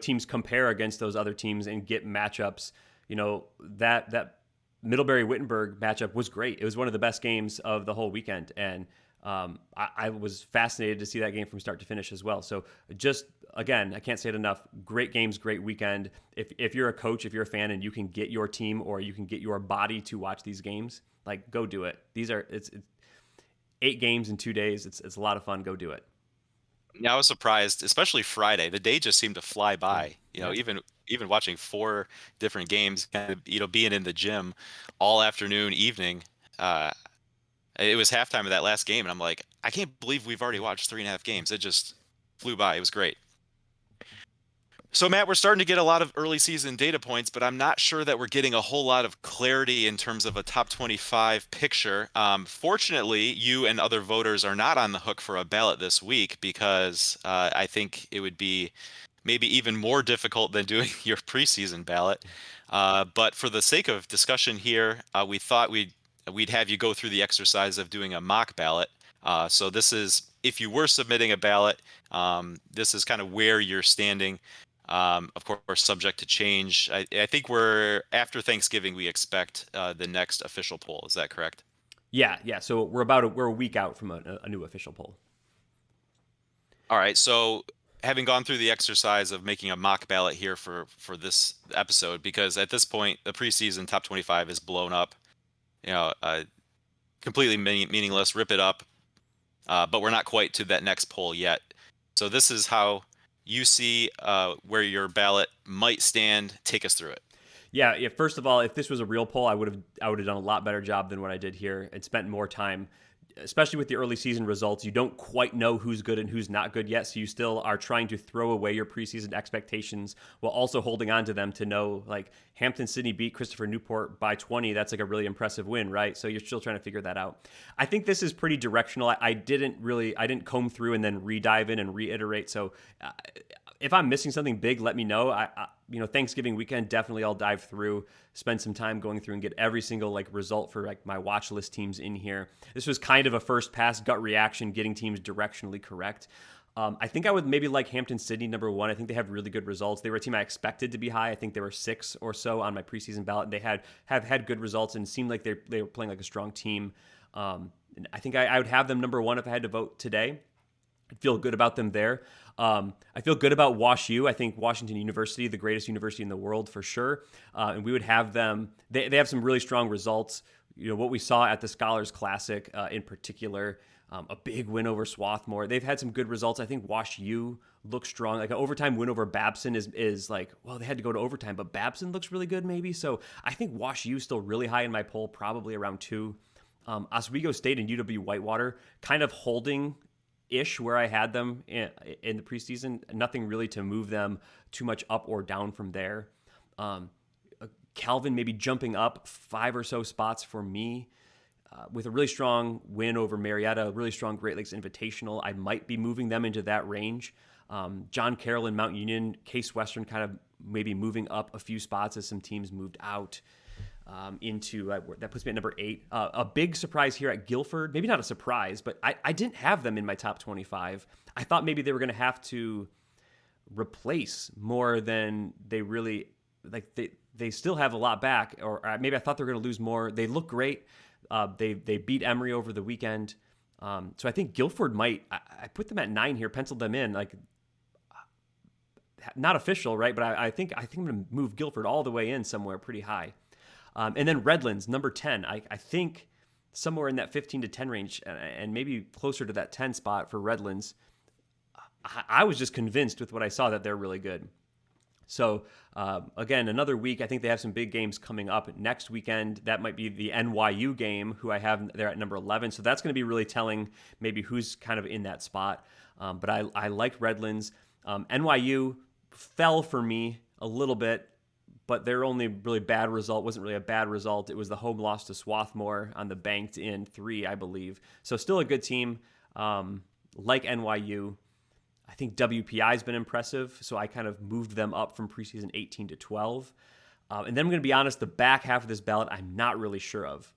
teams compare against those other teams and get matchups. That Middlebury Wittenberg matchup was great. It was one of the best games of the whole weekend, and I was fascinated to see that game from start to finish as well. So just, again, I can't say it enough. Great games, great weekend. If you're a coach, if you're a fan, and you can get your team or you can get your body to watch these games, like, go do it. It's 8 games in 2 days. It's a lot of fun. Go do it. Yeah, I was surprised, especially Friday. The day just seemed to fly by. Even watching 4 different games, kind of, being in the gym all afternoon, evening. It was halftime of that last game, and I'm like, I can't believe we've already watched 3.5 games. It just flew by. It was great. So, Matt, we're starting to get a lot of early season data points, but I'm not sure that we're getting a whole lot of clarity in terms of a top 25 picture. Fortunately, you and other voters are not on the hook for a ballot this week, because I think it would be maybe even more difficult than doing your preseason ballot. But for the sake of discussion here, we thought we'd have you go through the exercise of doing a mock ballot. So this is if you were submitting a ballot, this is kind of where you're standing. Of course, subject to change. I think we're after Thanksgiving. We expect the next official poll. Is that correct? Yeah. So we're a week out from a new official poll. All right. So having gone through the exercise of making a mock ballot here for this episode, because at this point the preseason top 25 is blown up, you know, completely meaningless. Rip it up. But we're not quite to that next poll yet. So this is how you see where your ballot might stand. Take us through it. Yeah. First of all, if this was a real poll, I would have done a lot better job than what I did here and spent more time, especially with the early season results. You don't quite know who's good and who's not good yet, so you still are trying to throw away your preseason expectations while also holding on to them to know, like, Hampton-Sydney beat Christopher Newport by 20. That's like a really impressive win, right? So you're still trying to figure that out. I think this is pretty directional. I didn't comb through and then re-dive in and reiterate. So if I'm missing something big, let me know. Thanksgiving weekend, definitely I'll dive through, spend some time going through and get every single like result for like my watch list teams in here. This was kind of a first pass gut reaction, getting teams directionally correct. I think I would maybe like Hampton-Sydney number one. I think they have really good results. They were a team I expected to be high. I think they were 6 or so on my preseason ballot. They have had good results and seemed like they were playing like a strong team. And I think I would have them number one if I had to vote today. I feel good about them there. I feel good about WashU. I think Washington University, the greatest university in the world for sure. And we would have them. They have some really strong results. What we saw at the Scholars Classic in particular, a big win over Swarthmore. They've had some good results. I think WashU looks strong. Like an overtime win over Babson is like, well, they had to go to overtime, but Babson looks really good maybe. So I think WashU is still really high in my poll, probably around 2. Oswego State and UW Whitewater kind of holding ish where I had them in the preseason. Nothing really to move them too much up or down from there. Calvin maybe jumping up 5 or so spots for me with a really strong win over Marietta, a really strong Great Lakes Invitational. I might be moving them into that range. John Carroll and Mount Union, Case Western kind of maybe moving up a few spots as some teams moved out. That puts me at number 8. A big surprise here at Guilford. Maybe not a surprise, but I didn't have them in my top 25. I thought maybe they were going to have to replace more than they really like. They still have a lot back, or maybe I thought they were going to lose more. They look great. They beat Emory over the weekend. So I think Guilford might. I put them at 9 here, penciled them in. Like, not official, right? But I think I'm going to move Guilford all the way in somewhere pretty high. And then Redlands, number 10. I think somewhere in that 15 to 10 range, and maybe closer to that 10 spot for Redlands. I was just convinced with what I saw that they're really good. So, again, another week. I think they have some big games coming up next weekend. That might be the NYU game, who I have there at number 11. So that's going to be really telling maybe who's kind of in that spot. But I liked Redlands. NYU fell for me a little bit, but their only really bad result wasn't really a bad result. It was the home loss to Swarthmore on the banked in 3, I believe. So still a good team, like NYU. I think WPI has been impressive, so I kind of moved them up from preseason 18 to 12. And then I'm going to be honest, the back half of this ballot, I'm not really sure of.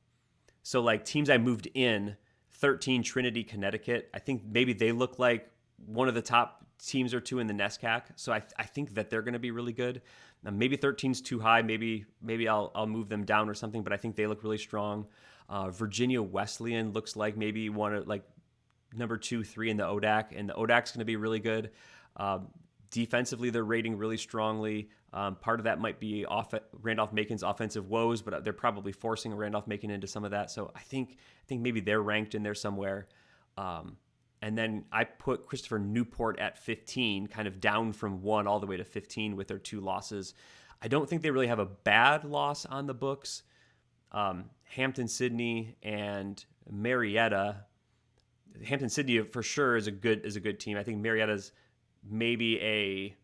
So like teams I moved in, 13 Trinity, Connecticut, I think maybe they look like one of the top teams or two in the NESCAC. So I think that they're going to be really good. Maybe 13's too high. Maybe I'll move them down or something, but I think they look really strong. Virginia Wesleyan looks like maybe one of like number 2, 3 in the ODAC, and the ODAC's going to be really good. Defensively, they're rating really strongly. Part of that might be Randolph-Macon's offensive woes, but they're probably forcing Randolph-Macon into some of that. So I think maybe they're ranked in there somewhere. And then I put Christopher Newport at 15, kind of down from 1 all the way to 15 with their 2 losses. I don't think they really have a bad loss on the books. Hampton-Sydney and Marietta. Hampton-Sydney for sure is a good team. I think Marietta's maybe a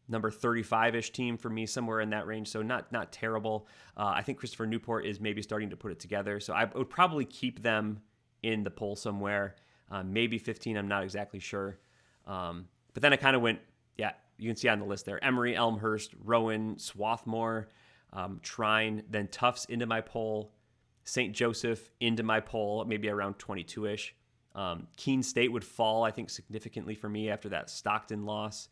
number 35-ish team for me, somewhere in that range. So not terrible. I think Christopher Newport is maybe starting to put it together. So I would probably keep them in the poll somewhere. Maybe 15, I'm not exactly sure. But then I kind of went, you can see on the list there, Emory, Elmhurst, Rowan, Swarthmore, Trine, then Tufts into my poll, St. Joseph into my poll, maybe around 22-ish. Keene State would fall, I think, significantly for me after that Stockton loss.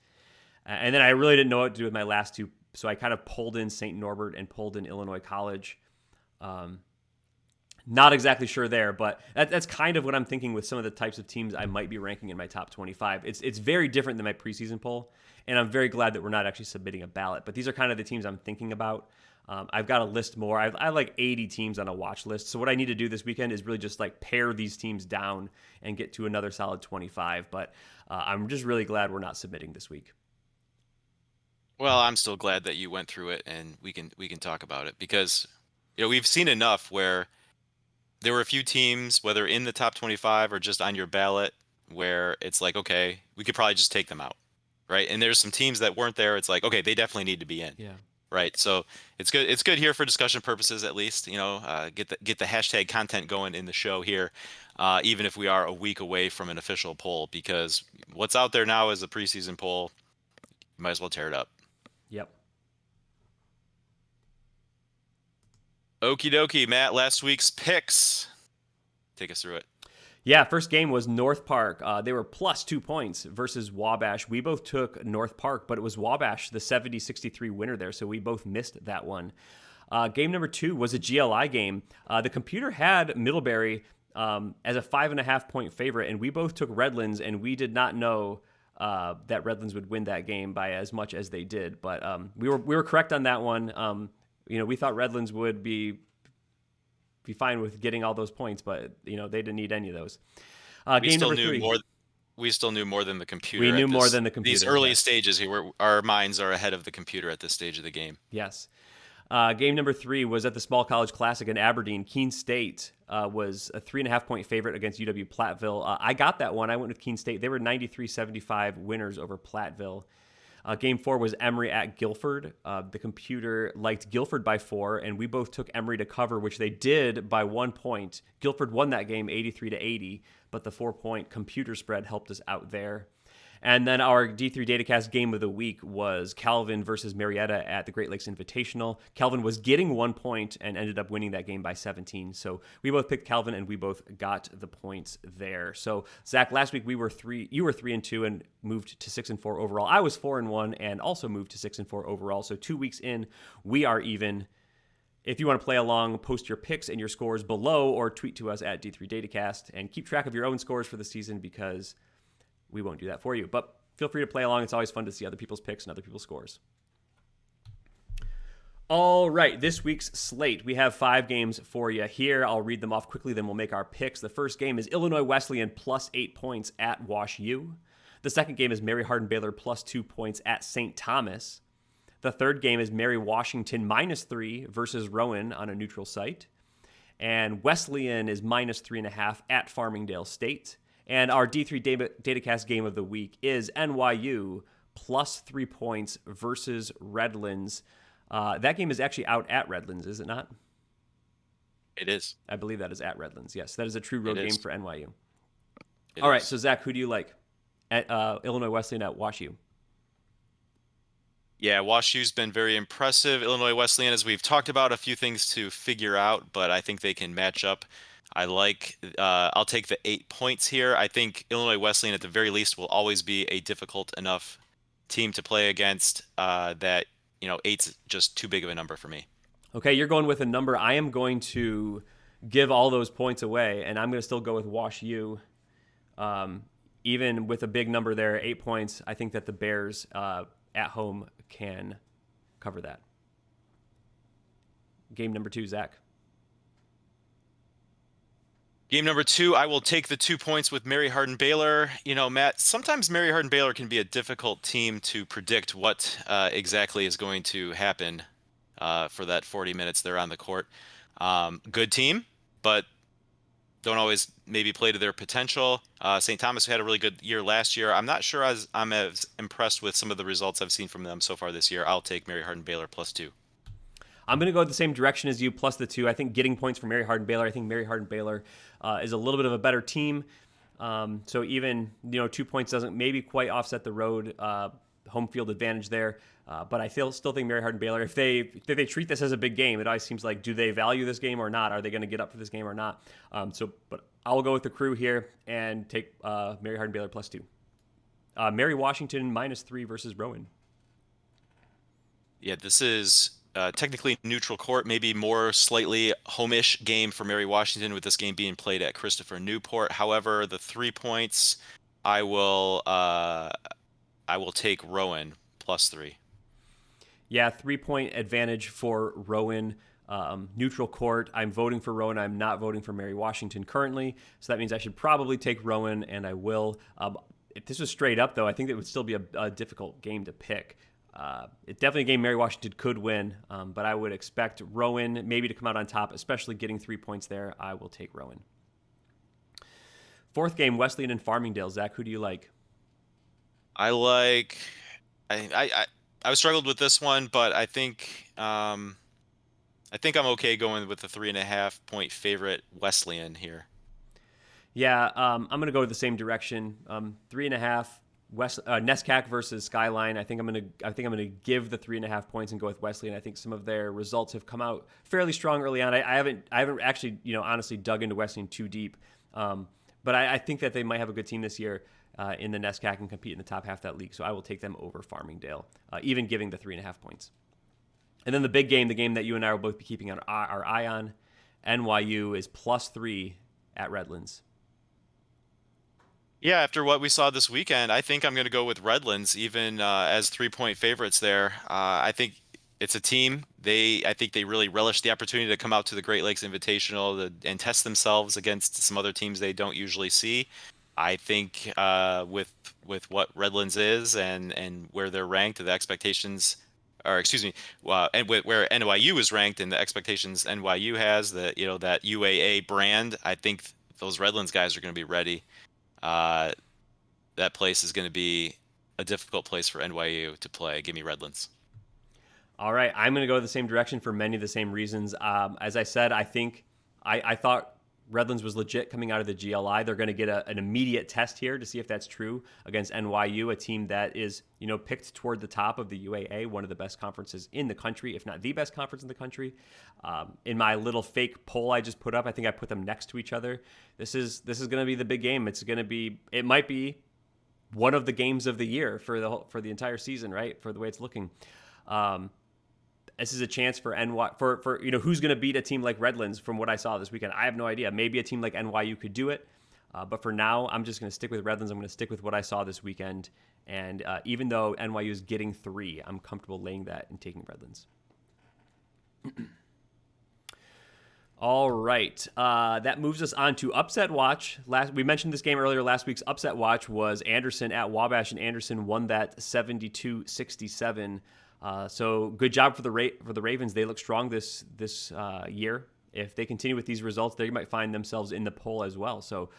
And then I really didn't know what to do with my last two, so I kind of pulled in St. Norbert and pulled in Illinois College. Not exactly sure there, but that's kind of what I'm thinking with some of the types of teams I might be ranking in my top 25. It's very different than my preseason poll, and I'm very glad that we're not actually submitting a ballot. But these are kind of the teams I'm thinking about. I've got a list more. I have like 80 teams on a watch list. So what I need to do this weekend is really just like pare these teams down and get to another solid 25. But I'm just really glad we're not submitting this week. Well, I'm still glad that you went through it and we can talk about it because we've seen enough where there were a few teams, whether in the top 25 or just on your ballot, where it's like, okay, we could probably just take them out, right? And there's some teams that weren't there. It's like, okay, they definitely need to be in, Yeah. right? So it's good. It's good here for discussion purposes, at least. Get the hashtag content going in the show here, even if we are a week away from an official poll, because what's out there now is a preseason poll. You might as well tear it up. Yep. Okie dokie, Matt. Last week's picks. Take us through it. Yeah, first game was North Park. They were plus 2 points versus Wabash. We both took North Park, but it was Wabash, the 70-63 winner there, so we both missed that one. Game number 2 was a GLI game. The computer had Middlebury as a 5.5-point favorite, and we both took Redlands, and we did not know that Redlands would win that game by as much as they did. But we were correct on that one. We thought Redlands would be fine with getting all those points, but they didn't need any of those. Game number 3. We still knew more than the computer. We knew more than the computer. These early stages here, where our minds are ahead of the computer at this stage of the game. Yes. Game number 3 was at the Small College Classic in Aberdeen. Keene State was a 3.5-point favorite against UW Platteville. I got that one. I went with Keene State. They were 93-75 winners over Platteville. Game 4 was Emory at Guilford. The computer liked Guilford by 4, and we both took Emory to cover, which they did by 1 point. Guilford won that game 83-80, but the 4-point computer spread helped us out there. And then our D3 Datacast game of the week was Calvin versus Marietta at the Great Lakes Invitational. Calvin was getting 1 point and ended up winning that game by 17. So we both picked Calvin and we both got the points there. So Zach, last week you were 3-2 and moved to 6-4 overall. I was 4-1 and also moved to 6-4 overall. So 2 weeks in, we are even. If you want to play along, post your picks and your scores below or tweet to us at D3 Datacast and keep track of your own scores for the season because we won't do that for you. But feel free to play along. It's always fun to see other people's picks and other people's scores. All right, this week's slate. We have 5 games for you here. I'll read them off quickly, then we'll make our picks. The first game is Illinois Wesleyan plus 8 points at Wash U. The second game is Mary Hardin Baylor plus 2 points at St. Thomas. The third game is Mary Washington minus 3 versus Rowan on a neutral site. And Wesleyan is minus 3.5 at Farmingdale State. And our D3 Datacast game of the week is NYU plus 3 points versus Redlands. That game is actually out at Redlands, is it not? It is. I believe that is at Redlands. Yes, that is a true road game for NYU. All right, so Zach, who do you like at Illinois Wesleyan at WashU? Yeah, WashU's been very impressive. Illinois Wesleyan, as we've talked about, a few things to figure out, but I think they can match up. I'll take the 8 points here. I think Illinois Wesleyan, at the very least, will always be a difficult enough team to play against that, 8's just too big of a number for me. Okay, you're going with a number. I am going to give all those points away, and I'm going to still go with WashU. Even with a big number there, 8 points, I think that the Bears at home can cover that. Game number 2, Zach. Game number 2, I will take the 2 points with Mary Hardin Baylor. Matt, sometimes Mary Hardin Baylor can be a difficult team to predict what exactly is going to happen for that 40 minutes they're on the court. Good team, but don't always maybe play to their potential. St. Thomas had a really good year last year. I'm not sure I'm as impressed with some of the results I've seen from them so far this year. I'll take Mary Hardin Baylor plus 2. I'm going to go the same direction as you, plus the 2. I think getting points for Mary Hardin Baylor. I think Mary Hardin Baylor is a little bit of a better team. So even 2 points doesn't maybe quite offset the road home field advantage there. But I still think Mary Hardin Baylor, if they treat this as a big game, it always seems like, do they value this game or not? Are they going to get up for this game or not? But I'll go with the crew here and take Mary Hardin Baylor +2. Mary Washington -3 versus Rowan. Yeah, this is technically neutral court, maybe more slightly home-ish game for Mary Washington, with this game being played at Christopher Newport. However, the 3 points, I will take Rowan +3. Yeah, 3-point advantage for Rowan. Neutral court. I'm voting for Rowan. I'm not voting for Mary Washington currently. So that means I should probably take Rowan, and I will. If this was straight up, though, I think it would still be a difficult game to pick. It's definitely a game Mary Washington could win, but I would expect Rowan maybe to come out on top, especially getting 3 points there. I will take Rowan. Fourth game, Wesleyan and Farmingdale. Zach, who do you like? I struggled with this one, but I think I'm okay going with the 3.5 point favorite Wesleyan here. Yeah, I'm going to go the same direction. 3.5. NESCAC versus Skyline. I think I'm gonna give the 3.5 points and go with Wesleyan. I think some of their results have come out fairly strong early on. I haven't actually honestly dug into Wesleyan too deep, but I think that they might have a good team this year in the NESCAC and compete in the top half of that league. So I will take them over Farmingdale, even giving the 3.5 points. And then the big game, the game that you and I will both be keeping our eye on, NYU is +3 at Redlands. Yeah, after what we saw this weekend, I think I'm going to go with Redlands, even as 3-point favorites there. I think it's a team. I think they really relish the opportunity to come out to the Great Lakes Invitational and test themselves against some other teams they don't usually see. I think with what Redlands is and where they're ranked, the expectations, or excuse me, and where NYU is ranked and the expectations NYU has, that UAA brand, I think those Redlands guys are going to be ready. That place is going to be a difficult place for NYU to play. Give me Redlands. All right, I'm going to go the same direction for many of the same reasons. As I said, I think I thought Redlands was legit coming out of the GLI. They're going to get an immediate test here to see if that's true against NYU, a team that is picked toward the top of the UAA, one of the best conferences in the country, if not the best conference in the country. In my little fake poll I just put up, I think I put them next to each other. This is going to be the big game. It might be one of the games of the year for the entire season, right? For the way it's looking. This is a chance for for who's going to beat a team like Redlands. From what I saw this weekend, I have no idea. Maybe a team like NYU could do it, but for now, I'm just going to stick with Redlands. I'm going to stick with what I saw this weekend, and even though NYU is getting 3, I'm comfortable laying that and taking Redlands. All right, that moves us on to Upset Watch. We mentioned this game earlier. Last week's Upset Watch was Anderson at Wabash, and Anderson won that 72-67. So good job for the Ravens. They look strong this year. If they continue with these results, they might find themselves in the poll as well. So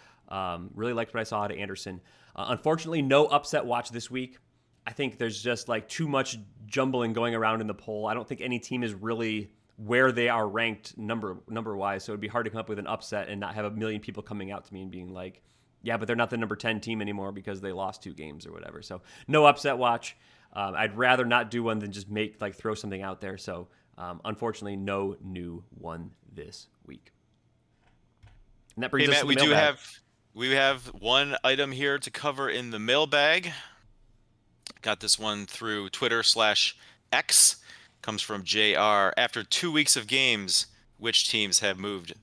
really liked what I saw out of Anderson. Unfortunately, no Upset Watch this week. I think there's just too much jumbling going around in the poll. I don't think any team is really where they are ranked number wise. So it'd be hard to come up with an upset and not have a million people coming out to me and being like, yeah, but they're not the number 10 team anymore because they lost 2 games or whatever. So no Upset Watch. I'd rather not do one than just throw something out there. So unfortunately, no new one this week. And that brings us Matt, to the mailbag. we have one item here to cover in the mailbag. Got this one through Twitter/X. Comes from JR. After 2 weeks of games, which teams have moved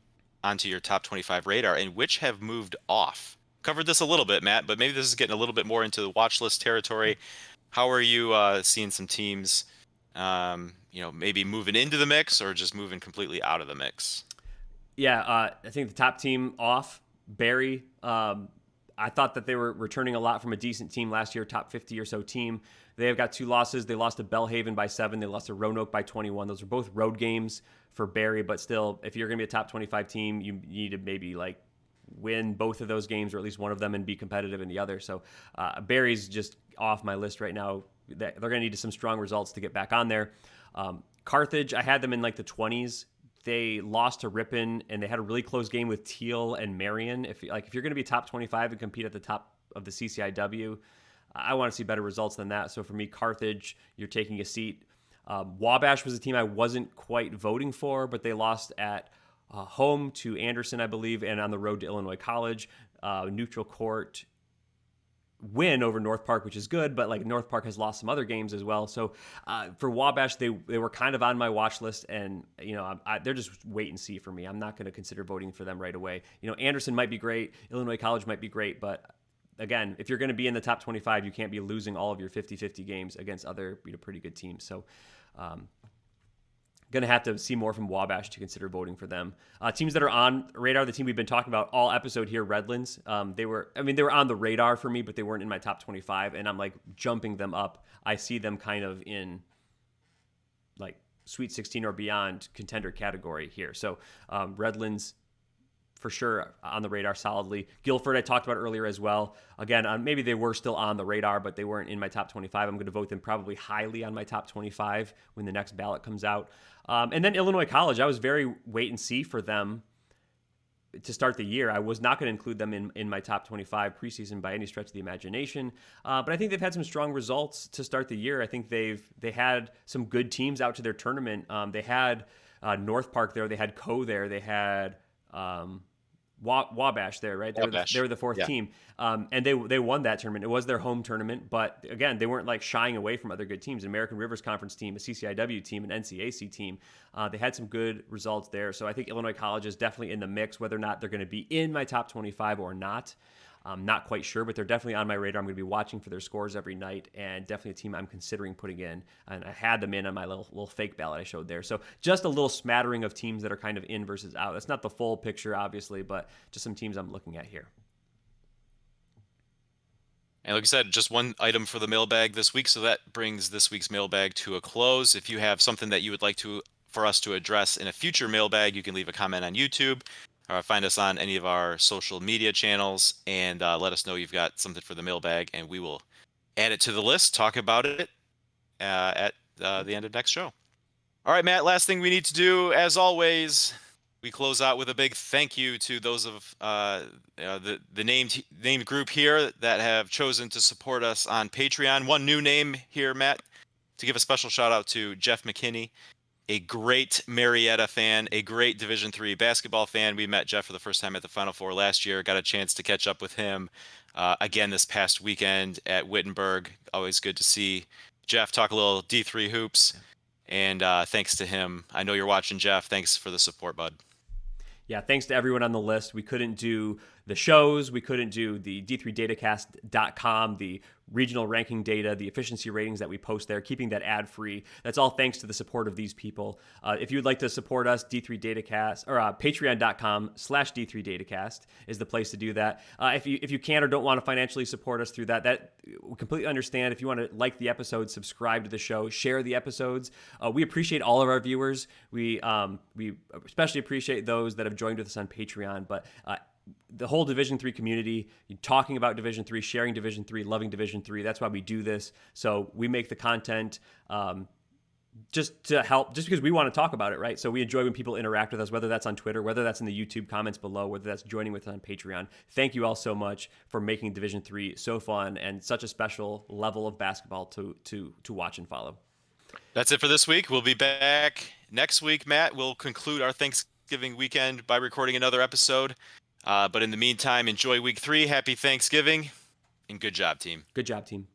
onto your top 25 radar and which have moved off? Covered this a little bit, Matt, but maybe this is getting a little bit more into the watch list territory. How are you seeing some teams, maybe moving into the mix or just moving completely out of the mix? Yeah, I think the top team off, Barry. I thought that they were returning a lot from a decent team last year, top 50 or so team. They have got 2 losses. They lost to Bellhaven by 7. They lost to Roanoke by 21. Those are both road games for Barry, but still, if you're going to be a top 25 team, you need to maybe win both of those games or at least one of them and be competitive in the other. So Barry's just off my list right now. They're going to need some strong results to get back on there. Carthage, I had them in the 20s. They lost to Ripon, and they had a really close game with Teal and Marion. If you're going to be top 25 and compete at the top of the CCIW, I want to see better results than that. So for me, Carthage, you're taking a seat. Wabash was a team I wasn't quite voting for, but they lost at home to Anderson, I believe, and on the road to Illinois College. Neutral court win over North Park, which is good, but like North Park has lost some other games as well. So for Wabash, they were kind of on my watch list, and they're just wait and see for me. I'm not going to consider voting for them right away. Anderson might be great, Illinois College might be great, but again, if you're going to be in the top 25, you can't be losing all of your 50-50 games against other pretty good teams. So going to have to see more from Wabash to consider voting for them. Teams that are on radar, the team we've been talking about all episode here, Redlands. They were on the radar for me, but they weren't in my top 25, and I'm like jumping them up. I see them kind of in like Sweet 16 or beyond contender category here. So Redlands for sure on the radar solidly. Guilford I talked about earlier as well. Again, maybe they were still on the radar, but they weren't in my top 25. I'm going to vote them probably highly on my top 25 when the next ballot comes out. And then Illinois College, I was very wait and see for them to start the year. I was not going to include them in my top 25 preseason by any stretch of the imagination. But I think they've had some strong results to start the year. I think they had some good teams out to their tournament. They had North Park there. They had Co there. They had Wabash there, right? They were the fourth team, and they won that tournament. It was their home tournament, but again, they weren't like shying away from other good teams. An American Rivers Conference team, a CCIW team, an NCAC team. They had some good results there. So I think Illinois College is definitely in the mix. Whether or not they're going to be in my top 25 or not, I'm not quite sure, but they're definitely on my radar. I'm going to be watching for their scores every night, and definitely a team I'm considering putting in. And I had them in on my little fake ballot I showed there. So just a little smattering of teams that are kind of in versus out. That's not the full picture, obviously, but just some teams I'm looking at here. And like I said, just one item for the mailbag this week. So that brings this week's mailbag to a close. If you have something that you would like for us to address in a future mailbag, you can leave a comment on YouTube. Find us on any of our social media channels and let us know you've got something for the mailbag, and we will add it to the list, talk about it at the end of next show. All right, Matt, last thing we need to do, as always, we close out with a big thank you to those of the named group here that have chosen to support us on Patreon. One new name here, Matt, to give a special shout out to Jeff McKinney, a great Marietta fan, a great Division III basketball fan. We met Jeff for the first time at the Final Four last year. Got a chance to catch up with him again this past weekend at Wittenberg. Always good to see Jeff talk a little D3 hoops. And thanks to him. I know you're watching, Jeff. Thanks for the support, bud. Yeah, thanks to everyone on the list. We couldn't do the shows. We couldn't do the D3Datacast.com, the regional ranking data, the efficiency ratings that we post there, keeping that ad-free. That's all thanks to the support of these people. If you would like to support us, D3Datacast, or patreon.com/D3Datacast is the place to do that. If you can or don't want to financially support us through that we completely understand. If you want to like the episode, subscribe to the show, share the episodes. We appreciate all of our viewers. We especially appreciate those that have joined with us on Patreon, but the whole Division III community, talking about Division III, sharing Division III, loving Division III. That's why we do this. So we make the content just to help, just because we want to talk about it, right? So we enjoy when people interact with us, whether that's on Twitter, whether that's in the YouTube comments below, whether that's joining with us on Patreon. Thank you all so much for making Division III so fun and such a special level of basketball to watch and follow. That's it for this week. We'll be back next week, Matt. We'll conclude our Thanksgiving weekend by recording another episode. But in the meantime, enjoy week 3. Happy Thanksgiving, and good job, team. Good job, team.